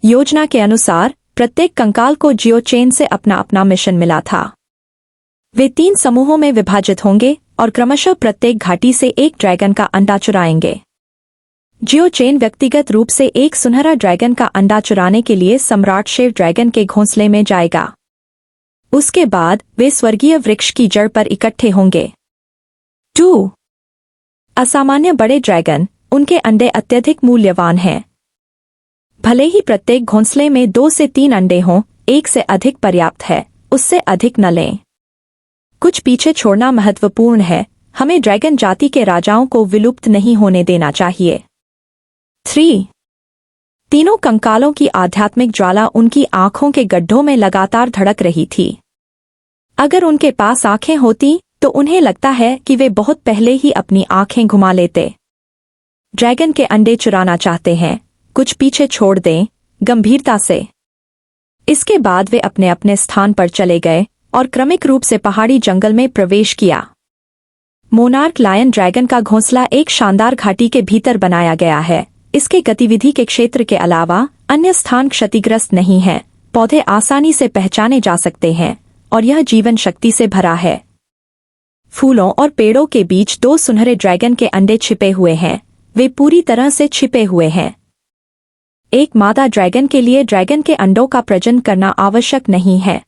योजना के अनुसार प्रत्येक कंकाल को जियो चेन से अपना अपना मिशन मिला था। वे 3 समूहों में विभाजित होंगे और क्रमशः प्रत्येक घाटी से एक ड्रैगन का अंडा चुराएंगे। जियो चेन व्यक्तिगत रूप से एक सुनहरा ड्रैगन का अंडा चुराने के लिए सम्राट शेर ड्रैगन के घोंसले में जाएगा। उसके बाद वे स्वर्गीय वृक्ष की जड़ पर इकट्ठे होंगे। 2. असामान्य बड़े ड्रैगन, उनके अंडे अत्यधिक मूल्यवान हैं। भले ही प्रत्येक घोंसले में 2 से 3 अंडे हों, 1 से अधिक पर्याप्त है, उससे अधिक न लें। कुछ पीछे छोड़ना महत्वपूर्ण है, हमें ड्रैगन जाति के राजाओं को विलुप्त नहीं होने देना चाहिए। 3. तीनों कंकालों की आध्यात्मिक ज्वाला उनकी आंखों के गड्ढों में लगातार धड़क रही थी। अगर उनके पास आंखें होती तो उन्हें लगता है कि वे बहुत पहले ही अपनी आंखें घुमा लेते। ड्रैगन के अंडे चुराना चाहते हैं, कुछ पीछे छोड़ दें, गंभीरता से। इसके बाद वे अपने अपने स्थान पर चले गए और क्रमिक रूप से पहाड़ी जंगल में प्रवेश किया। मोनार्क लायन ड्रैगन का घोंसला एक शानदार घाटी के भीतर बनाया गया है। इसके गतिविधि के क्षेत्र के अलावा अन्य स्थान क्षतिग्रस्त नहीं हैं, पौधे आसानी से पहचाने जा सकते हैं और यह जीवन शक्ति से भरा है। फूलों और पेड़ों के बीच 2 सुनहरे ड्रैगन के अंडे छिपे हुए हैं, वे पूरी तरह से छिपे हुए हैं। एक मादा ड्रैगन के लिए ड्रैगन के अंडों का प्रजनन करना आवश्यक नहीं है।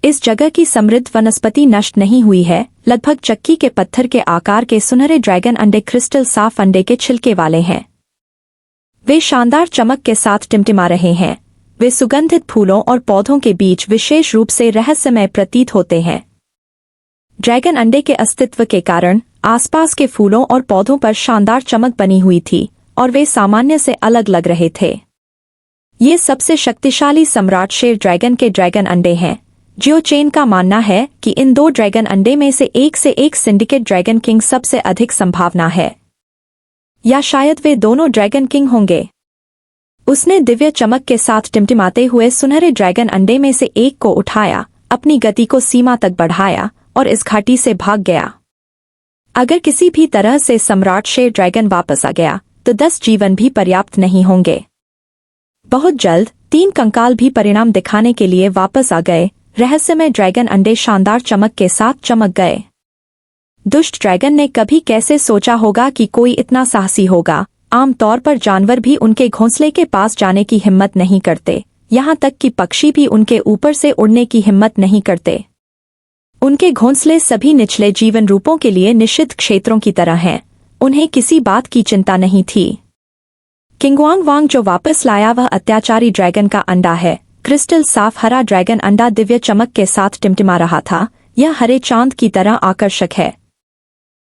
इस जगह की समृद्ध वनस्पति नष्ट नहीं हुई है। लगभग चक्की के पत्थर के आकार के सुनहरे ड्रैगन अंडे क्रिस्टल साफ अंडे के छिलके वाले हैं। वे शानदार चमक के साथ टिमटिमा रहे हैं। वे सुगंधित फूलों और पौधों के बीच विशेष रूप से रहस्यमय प्रतीत होते हैं। ड्रैगन अंडे के अस्तित्व के कारण आसपास के फूलों और पौधों पर शानदार चमक बनी हुई थी और वे सामान्य से अलग लग रहे थे। ये सबसे शक्तिशाली सम्राट शेर ड्रैगन के ड्रैगन अंडे हैं। जियो चेन का मानना है कि इन 2 ड्रैगन अंडे में से एक सिंडिकेट ड्रैगन किंग सबसे अधिक संभावना है, या शायद वे दोनों ड्रैगन किंग होंगे। उसने दिव्य चमक के साथ टिमटिमाते हुए सुनहरे ड्रैगन अंडे में से एक को उठाया, अपनी गति को सीमा तक बढ़ाया और इस घाटी से भाग गया। अगर किसी भी तरह से सम्राट शेर ड्रैगन वापस आ गया तो 10 जीवन भी पर्याप्त नहीं होंगे। बहुत जल्द 3 कंकाल भी परिणाम दिखाने के लिए वापस आ गए। रहस्यमय ड्रैगन अंडे शानदार चमक के साथ चमक गए। दुष्ट ड्रैगन ने कभी कैसे सोचा होगा कि कोई इतना साहसी होगा। आमतौर पर जानवर भी उनके घोंसले के पास जाने की हिम्मत नहीं करते, यहाँ तक कि पक्षी भी उनके ऊपर से उड़ने की हिम्मत नहीं करते। उनके घोंसले सभी निचले जीवन रूपों के लिए निषिद्ध क्षेत्रों की तरह हैं। उन्हें किसी बात की चिंता नहीं थी। किंगवांग वांग जो वापस लाया वह अत्याचारी ड्रैगन का अंडा है। क्रिस्टल साफ हरा ड्रैगन अंडा दिव्य चमक के साथ टिमटिमा रहा था। यह हरे चांद की तरह आकर्षक है।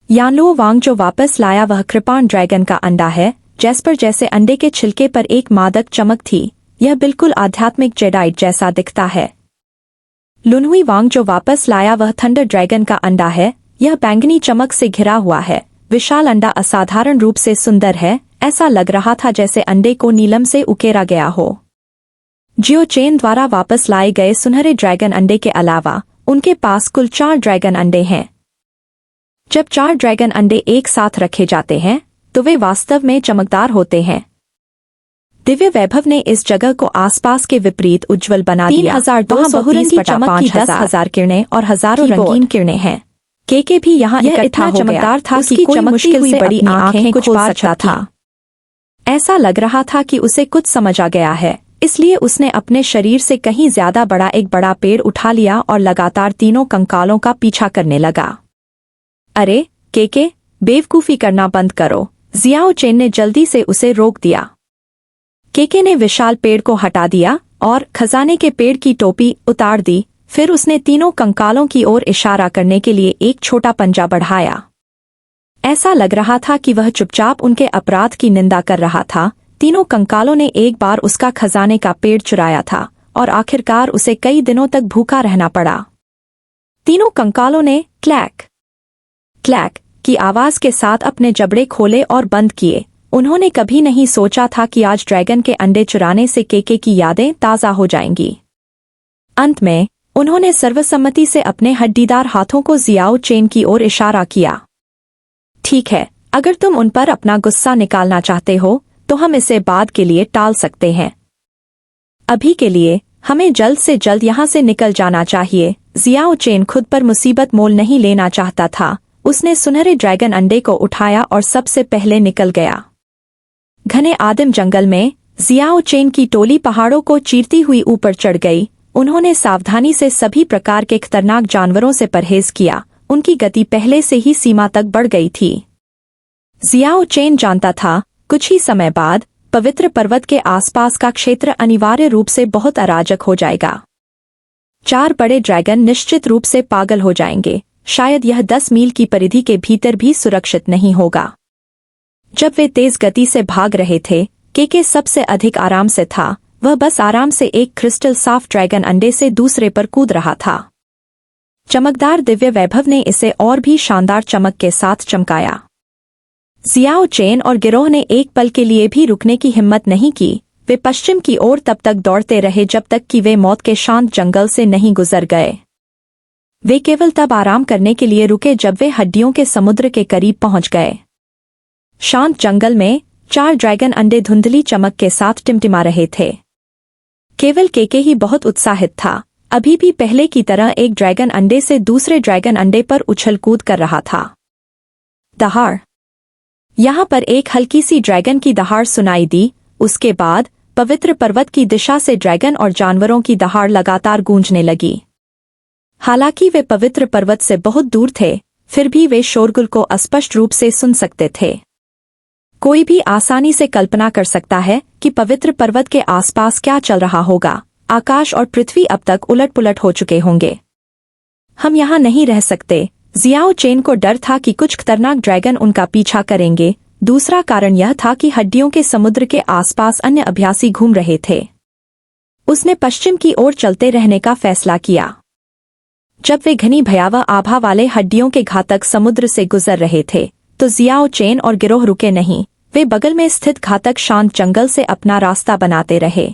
यानलुओ वांग जो वापस लाया वह कृपाण ड्रैगन का अंडा है। जैस्पर जैसे अंडे के छिलके पर एक मादक चमक थी। यह बिल्कुल आध्यात्मिक जेडाइट जैसा दिखता है। लुनहुई वांग जो वापस लाया वह थंडर ड्रैगन का अंडा है। यह बैंगनी चमक से घिरा हुआ है। विशाल अंडा असाधारण रूप से सुंदर है। ऐसा लग रहा था जैसे अंडे को नीलम से उकेरा गया हो। जियो चेन द्वारा वापस लाए गए सुनहरे ड्रैगन अंडे के अलावा उनके पास कुल 4 ड्रैगन अंडे हैं। जब 4 ड्रैगन अंडे एक साथ रखे जाते हैं तो वे वास्तव में चमकदार होते हैं। दिव्य वैभव ने इस जगह को आसपास के विपरीत उज्जवल बना दिया। 3230 चमक की 10,000 किरणें और हजारों रंगीन किरणें हैं। केके भी यहाँ इकट्ठा चमकदार था कि कोई मुश्किल से बड़ी आंखें खोल सकता था। ऐसा लग रहा था कि उसे कुछ समझ आ गया है, इसलिए उसने अपने शरीर से कहीं ज्यादा बड़ा एक बड़ा पेड़ उठा लिया और लगातार तीनों कंकालों का पीछा करने लगा। अरे केके, बेवकूफी करना बंद करो, जियाओ चेन ने जल्दी से उसे रोक दिया। केके ने विशाल पेड़ को हटा दिया और खजाने के पेड़ की टोपी उतार दी। फिर उसने तीनों कंकालों की ओर इशारा करने के लिए एक छोटा पंजा बढ़ाया। ऐसा लग रहा था कि वह चुपचाप उनके अपराध की निंदा कर रहा था। तीनों कंकालों ने एक बार उसका खजाने का पेड़ चुराया था और आखिरकार उसे कई दिनों तक भूखा रहना पड़ा। तीनों कंकालों ने क्लैक क्लैक की आवाज के साथ अपने जबड़े खोले और बंद किए। उन्होंने कभी नहीं सोचा था कि आज ड्रैगन के अंडे चुराने से केके की यादें ताज़ा हो जाएंगी। अंत में उन्होंने सर्वसम्मति से अपने हड्डीदार हाथों को जियाओ चेन की ओर इशारा किया। ठीक है, अगर तुम उन पर अपना गुस्सा निकालना चाहते हो तो हम इसे बाद के लिए टाल सकते हैं। अभी के लिए हमें जल्द से जल्द यहाँ से निकल जाना चाहिए। जियाओ चेन खुद पर मुसीबत मोल नहीं लेना चाहता था। उसने सुनहरे ड्रैगन अंडे को उठाया और सबसे पहले निकल गया। घने आदिम जंगल में जियाओ चेन की टोली पहाड़ों को चीरती हुई ऊपर चढ़ गई। उन्होंने सावधानी से सभी प्रकार के खतरनाक जानवरों से परहेज किया। उनकी गति पहले से ही सीमा तक बढ़ गई थी। जियाओ चेन जानता था कुछ ही समय बाद पवित्र पर्वत के आसपास का क्षेत्र अनिवार्य रूप से बहुत अराजक हो जाएगा। 4 बड़े ड्रैगन निश्चित रूप से पागल हो जाएंगे। शायद यह 10 मील की परिधि के भीतर भी सुरक्षित नहीं होगा। जब वे तेज गति से भाग रहे थे, केके सबसे अधिक आराम से था। वह बस आराम से एक क्रिस्टल साफ ड्रैगन अंडे से दूसरे पर कूद रहा था। चमकदार दिव्य वैभव ने इसे और भी शानदार चमक के साथ चमकाया। जियाओ चेन और गिरोह ने एक पल के लिए भी रुकने की हिम्मत नहीं की। वे पश्चिम की ओर तब तक दौड़ते रहे जब तक कि वे मौत के शांत जंगल से नहीं गुजर गए। वे केवल तब आराम करने के लिए रुके जब वे हड्डियों के समुद्र के करीब पहुंच गए। शांत जंगल में 4 ड्रैगन अंडे धुंधली चमक के साथ टिमटिमा रहे थे। केवल केके ही बहुत उत्साहित था। अभी भी पहले की तरह एक ड्रैगन अंडे से दूसरे ड्रैगन अंडे पर उछल कूद कर रहा था। दहाड़। यहाँ पर एक हल्की सी ड्रैगन की दहाड़ सुनाई दी। उसके बाद पवित्र पर्वत की दिशा से ड्रैगन और जानवरों की दहाड़ लगातार गूंजने लगी। हालांकि वे पवित्र पर्वत से बहुत दूर थे, फिर भी वे शोरगुल को अस्पष्ट रूप से सुन सकते थे। कोई भी आसानी से कल्पना कर सकता है कि पवित्र पर्वत के आसपास क्या चल रहा होगा। आकाश और पृथ्वी अब तक उलट-पुलट हो चुके होंगे। हम यहाँ नहीं रह सकते। जियाओ चेन को डर था कि कुछ खतरनाक ड्रैगन उनका पीछा करेंगे। दूसरा कारण यह था कि हड्डियों के समुद्र के आसपास अन्य अभ्यासी घूम रहे थे। उसने पश्चिम की ओर चलते रहने का फैसला किया। जब वे घनी भयावह आभा वाले हड्डियों के घातक समुद्र से गुजर रहे थे तो जियाओ चेन और गिरोह रुके नहीं। वे बगल में स्थित घातक शांत जंगल से अपना रास्ता बनाते रहे।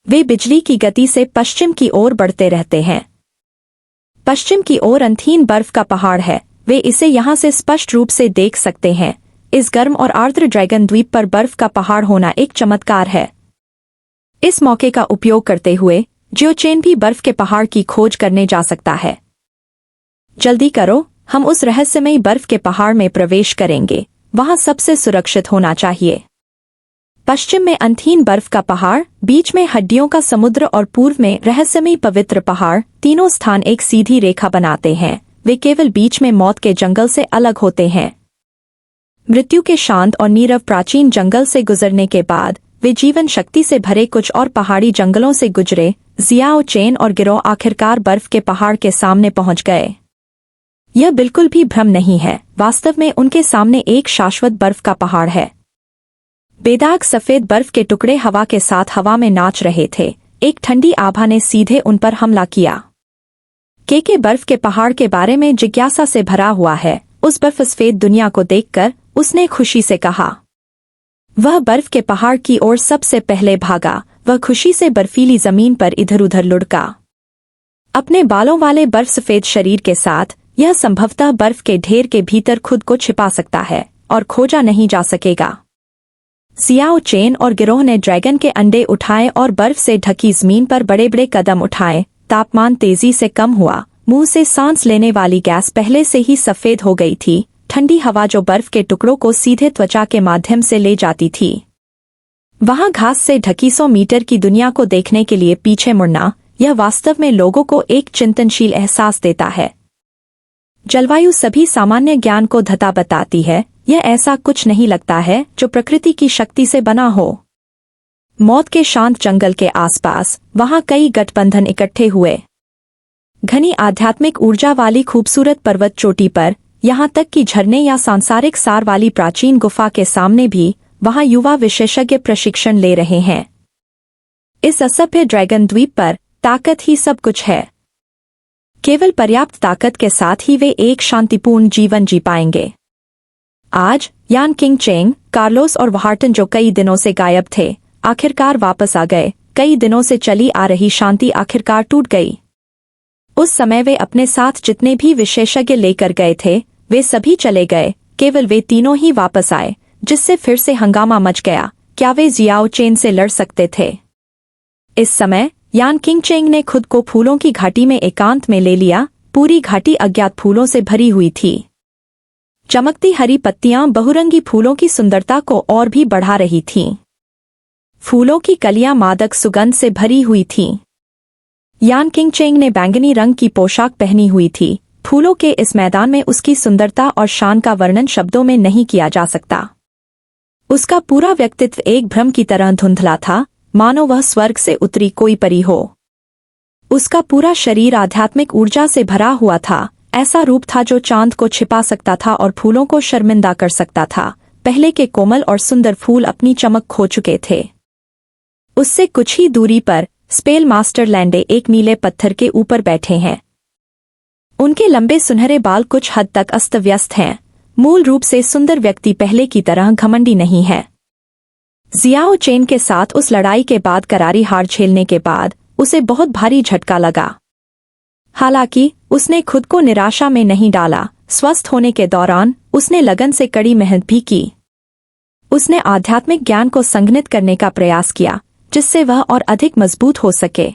वे बिजली की गति से पश्चिम की ओर बढ़ते रहते हैं। पश्चिम की ओर अंतहीन बर्फ का पहाड़ है। वे इसे यहाँ से स्पष्ट रूप से देख सकते हैं। इस गर्म और आर्द्र ड्रैगन द्वीप पर बर्फ का पहाड़ होना एक चमत्कार है। इस मौके का उपयोग करते हुए जियाओ चेन भी बर्फ के पहाड़ की खोज करने जा सकता है। जल्दी करो, हम उस रहस्यमयी बर्फ के पहाड़ में प्रवेश करेंगे। वहां सबसे सुरक्षित होना चाहिए। पश्चिम में अंतहीन बर्फ का पहाड़, बीच में हड्डियों का समुद्र और पूर्व में रहस्यमयी पवित्र पहाड़। तीनों स्थान एक सीधी रेखा बनाते हैं। वे केवल बीच में मौत के जंगल से अलग होते हैं। मृत्यु के शांत और नीरव प्राचीन जंगल से गुजरने के बाद वे जीवन शक्ति से भरे कुछ और पहाड़ी जंगलों से गुजरे। जियाओ चेन और गिरोह आखिरकार बर्फ के पहाड़ के सामने पहुंच गए। यह बिल्कुल भी भ्रम नहीं है। वास्तव में उनके सामने एक शाश्वत बर्फ का पहाड़ है। बेदाग सफेद बर्फ के टुकड़े हवा के साथ हवा में नाच रहे थे। एक ठंडी आभा ने सीधे उन पर हमला किया। केके बर्फ के पहाड़ के बारे में जिज्ञासा से भरा हुआ है। उस बर्फ सफेद दुनिया को देखकर उसने खुशी से कहा। वह बर्फ के पहाड़ की ओर सबसे पहले भागा। वह खुशी से बर्फीली जमीन पर इधर-उधर लुढ़का। अपने बालों वाले बर्फ सफेद शरीर के साथ यह संभवतः बर्फ के ढेर के भीतर खुद को छिपा सकता है और खोजा नहीं जा सकेगा। जियाओ चेन और गिरोह ने ड्रैगन के अंडे उठाए और बर्फ से ढकी जमीन पर बड़े-बड़े कदम उठाए। तापमान तेजी से कम हुआ। मुंह से सांस लेने वाली गैस पहले से ही सफेद हो गई थी। ठंडी हवा जो बर्फ के टुकड़ों को सीधे त्वचा के माध्यम से ले जाती थी। वहां घास से ढकी 100 मीटर की दुनिया को देखने के लिए पीछे मुड़ना, यह वास्तव में लोगों को एक चिंतनशील एहसास देता है। जलवायु सभी सामान्य ज्ञान को धता बताती है। यह ऐसा कुछ नहीं लगता है जो प्रकृति की शक्ति से बना हो। मौत के शांत जंगल के आसपास वहां कई गठबंधन इकट्ठे हुए। घनी आध्यात्मिक ऊर्जा वाली खूबसूरत पर्वत चोटी पर, यहाँ तक कि झरने या सांसारिक सार वाली प्राचीन गुफा के सामने भी वहां युवा विशेषज्ञ प्रशिक्षण ले रहे हैं। इस असभ्य ड्रैगन द्वीप पर ताकत ही सब कुछ है। केवल पर्याप्त ताकत के साथ ही वे एक शांतिपूर्ण जीवन जी पाएंगे। आज यान किंग चेंग, कार्लोस और व्हार्टन जो कई दिनों से गायब थे, आखिरकार वापस आ गए। कई दिनों से चली आ रही शांति आखिरकार टूट गई। उस समय वे अपने साथ जितने भी विशेषज्ञ लेकर गए थे वे सभी चले गए। केवल वे तीनों ही वापस आए, जिससे फिर से हंगामा मच गया। क्या वे जियाओ चेन से लड़ सकते थे? इस समय यान किंग चेंग ने खुद को फूलों की घाटी में एकांत में ले लिया। पूरी घाटी अज्ञात फूलों से भरी हुई थी। चमकती हरी पत्तियां बहुरंगी फूलों की सुंदरता को और भी बढ़ा रही थीं। फूलों की कलियां मादक सुगंध से भरी हुई थीं। यान किंग चेंग ने बैंगनी रंग की पोशाक पहनी हुई थी। फूलों के इस मैदान में उसकी सुंदरता और शान का वर्णन शब्दों में नहीं किया जा सकता। उसका पूरा व्यक्तित्व एक भ्रम की तरह धुंधला था, मानो वह स्वर्ग से उतरी कोई परी हो। उसका पूरा शरीर आध्यात्मिक ऊर्जा से भरा हुआ था। ऐसा रूप था जो चांद को छिपा सकता था और फूलों को शर्मिंदा कर सकता था। पहले के कोमल और सुंदर फूल अपनी चमक खो चुके थे। उससे कुछ ही दूरी पर स्पेल मास्टर लैंडे एक नीले पत्थर के ऊपर बैठे हैं। उनके लंबे सुनहरे बाल कुछ हद तक अस्त व्यस्त हैं। मूल रूप से सुंदर व्यक्ति पहले की तरह घमंडी नहीं है। जियाओ चेन के साथ उस लड़ाई के बाद करारी हार झेलने के बाद उसे बहुत भारी झटका लगा। हालांकि उसने खुद को निराशा में नहीं डाला। स्वस्थ होने के दौरान उसने लगन से कड़ी मेहनत भी की। उसने आध्यात्मिक ज्ञान को संघनित करने का प्रयास किया, जिससे वह और अधिक मजबूत हो सके।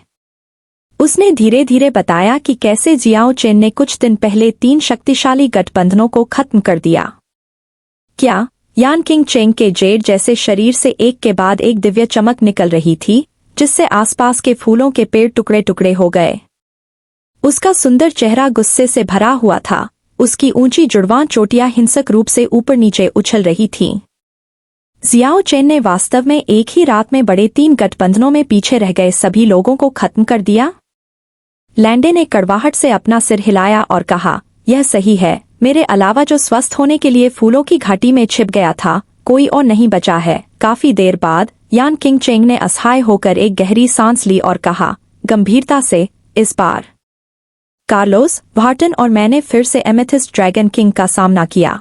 उसने धीरे धीरे बताया कि कैसे जियाओ चेन ने कुछ दिन पहले 3 शक्तिशाली गठबंधनों को खत्म कर दिया। क्या यान किंग चेंग के जेड जैसे शरीर से एक के बाद एक दिव्य चमक निकल रही थी, जिससे आसपास के फूलों के पेड़ टुकड़े टुकड़े हो गए। उसका सुंदर चेहरा गुस्से से भरा हुआ था। उसकी ऊंची जुड़वां चोटियां हिंसक रूप से ऊपर नीचे उछल रही थीं। जियाओ चेन ने वास्तव में एक ही रात में बड़े 3 गठबंधनों में पीछे रह गए सभी लोगों को खत्म कर दिया। लैंडे ने कड़वाहट से अपना सिर हिलाया और कहा, यह सही है। मेरे अलावा जो स्वस्थ होने के लिए फूलों की घाटी में छिप गया था, कोई और नहीं बचा है। काफी देर बाद यान किंग चेंग ने असहाय होकर एक गहरी सांस ली और कहा गंभीरता से, इस बार कार्लोस, व्हार्टन और मैंने फिर से एमेथिस्ट ड्रैगन किंग का सामना किया।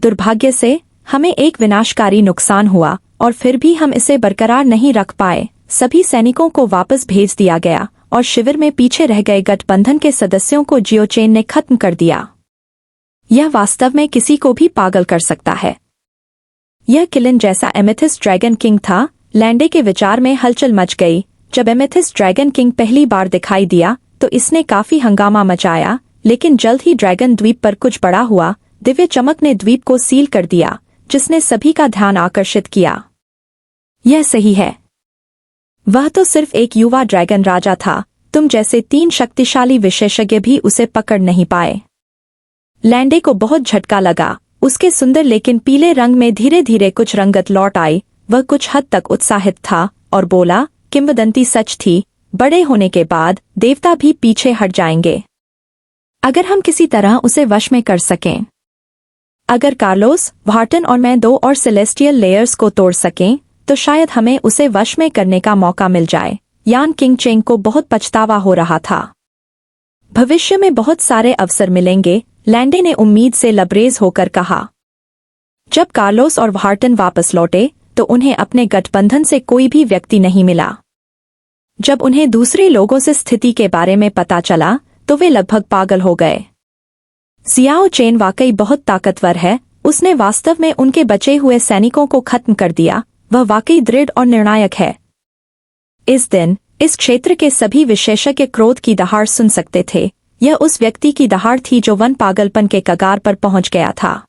दुर्भाग्य से हमें एक विनाशकारी नुकसान हुआ और फिर भी हम इसे बरकरार नहीं रख पाए। सभी सैनिकों को वापस भेज दिया गया और शिविर में पीछे रह गए गठबंधन के सदस्यों को जियाओ चेन ने खत्म कर दिया। यह वास्तव में किसी को भी पागल कर सकता है। यह किलिन जैसा एमेथिस्ट ड्रैगन किंग था। लैंडे के विचार में हलचल मच गई। जब एमेथिस्ट ड्रैगन किंग पहली बार दिखाई दिया तो इसने काफी हंगामा मचाया, लेकिन जल्द ही ड्रैगन द्वीप पर कुछ बड़ा हुआ। दिव्य चमक ने द्वीप को सील कर दिया, जिसने सभी का ध्यान आकर्षित किया। यह सही है। वह तो सिर्फ एक युवा ड्रैगन राजा था। तुम जैसे 3 शक्तिशाली विशेषज्ञ भी उसे पकड़ नहीं पाए। लैंडे को बहुत झटका लगा। उसके सुंदर लेकिन पीले रंग में धीरे धीरे कुछ रंगत लौट आई। वह कुछ हद तक उत्साहित था और बोला, किंवदंती सच थी। बड़े होने के बाद देवता भी पीछे हट जाएंगे, अगर हम किसी तरह उसे वश में कर सकें। अगर कार्लोस, व्हार्टन और मैं 2 और सेलेस्टियल लेयर्स को तोड़ सकें तो शायद हमें उसे वश में करने का मौका मिल जाए। यान किंग चेंग को बहुत पछतावा हो रहा था। भविष्य में बहुत सारे अवसर मिलेंगे, लैंडे ने उम्मीद से लबरेज होकर कहा। जब कार्लोस और व्हार्टन वापस लौटे तो उन्हें अपने गठबंधन से कोई भी व्यक्ति नहीं मिला। जब उन्हें दूसरे लोगों से स्थिति के बारे में पता चला तो वे लगभग पागल हो गए। जियाओ चेन वाकई बहुत ताकतवर है। उसने वास्तव में उनके बचे हुए सैनिकों को खत्म कर दिया। वह वाकई दृढ़ और निर्णायक है। इस दिन इस क्षेत्र के सभी विशेषज्ञ क्रोध की दहाड़ सुन सकते थे। यह उस व्यक्ति की दहाड़ थी जो वन पागलपन के कगार पर पहुंच गया था।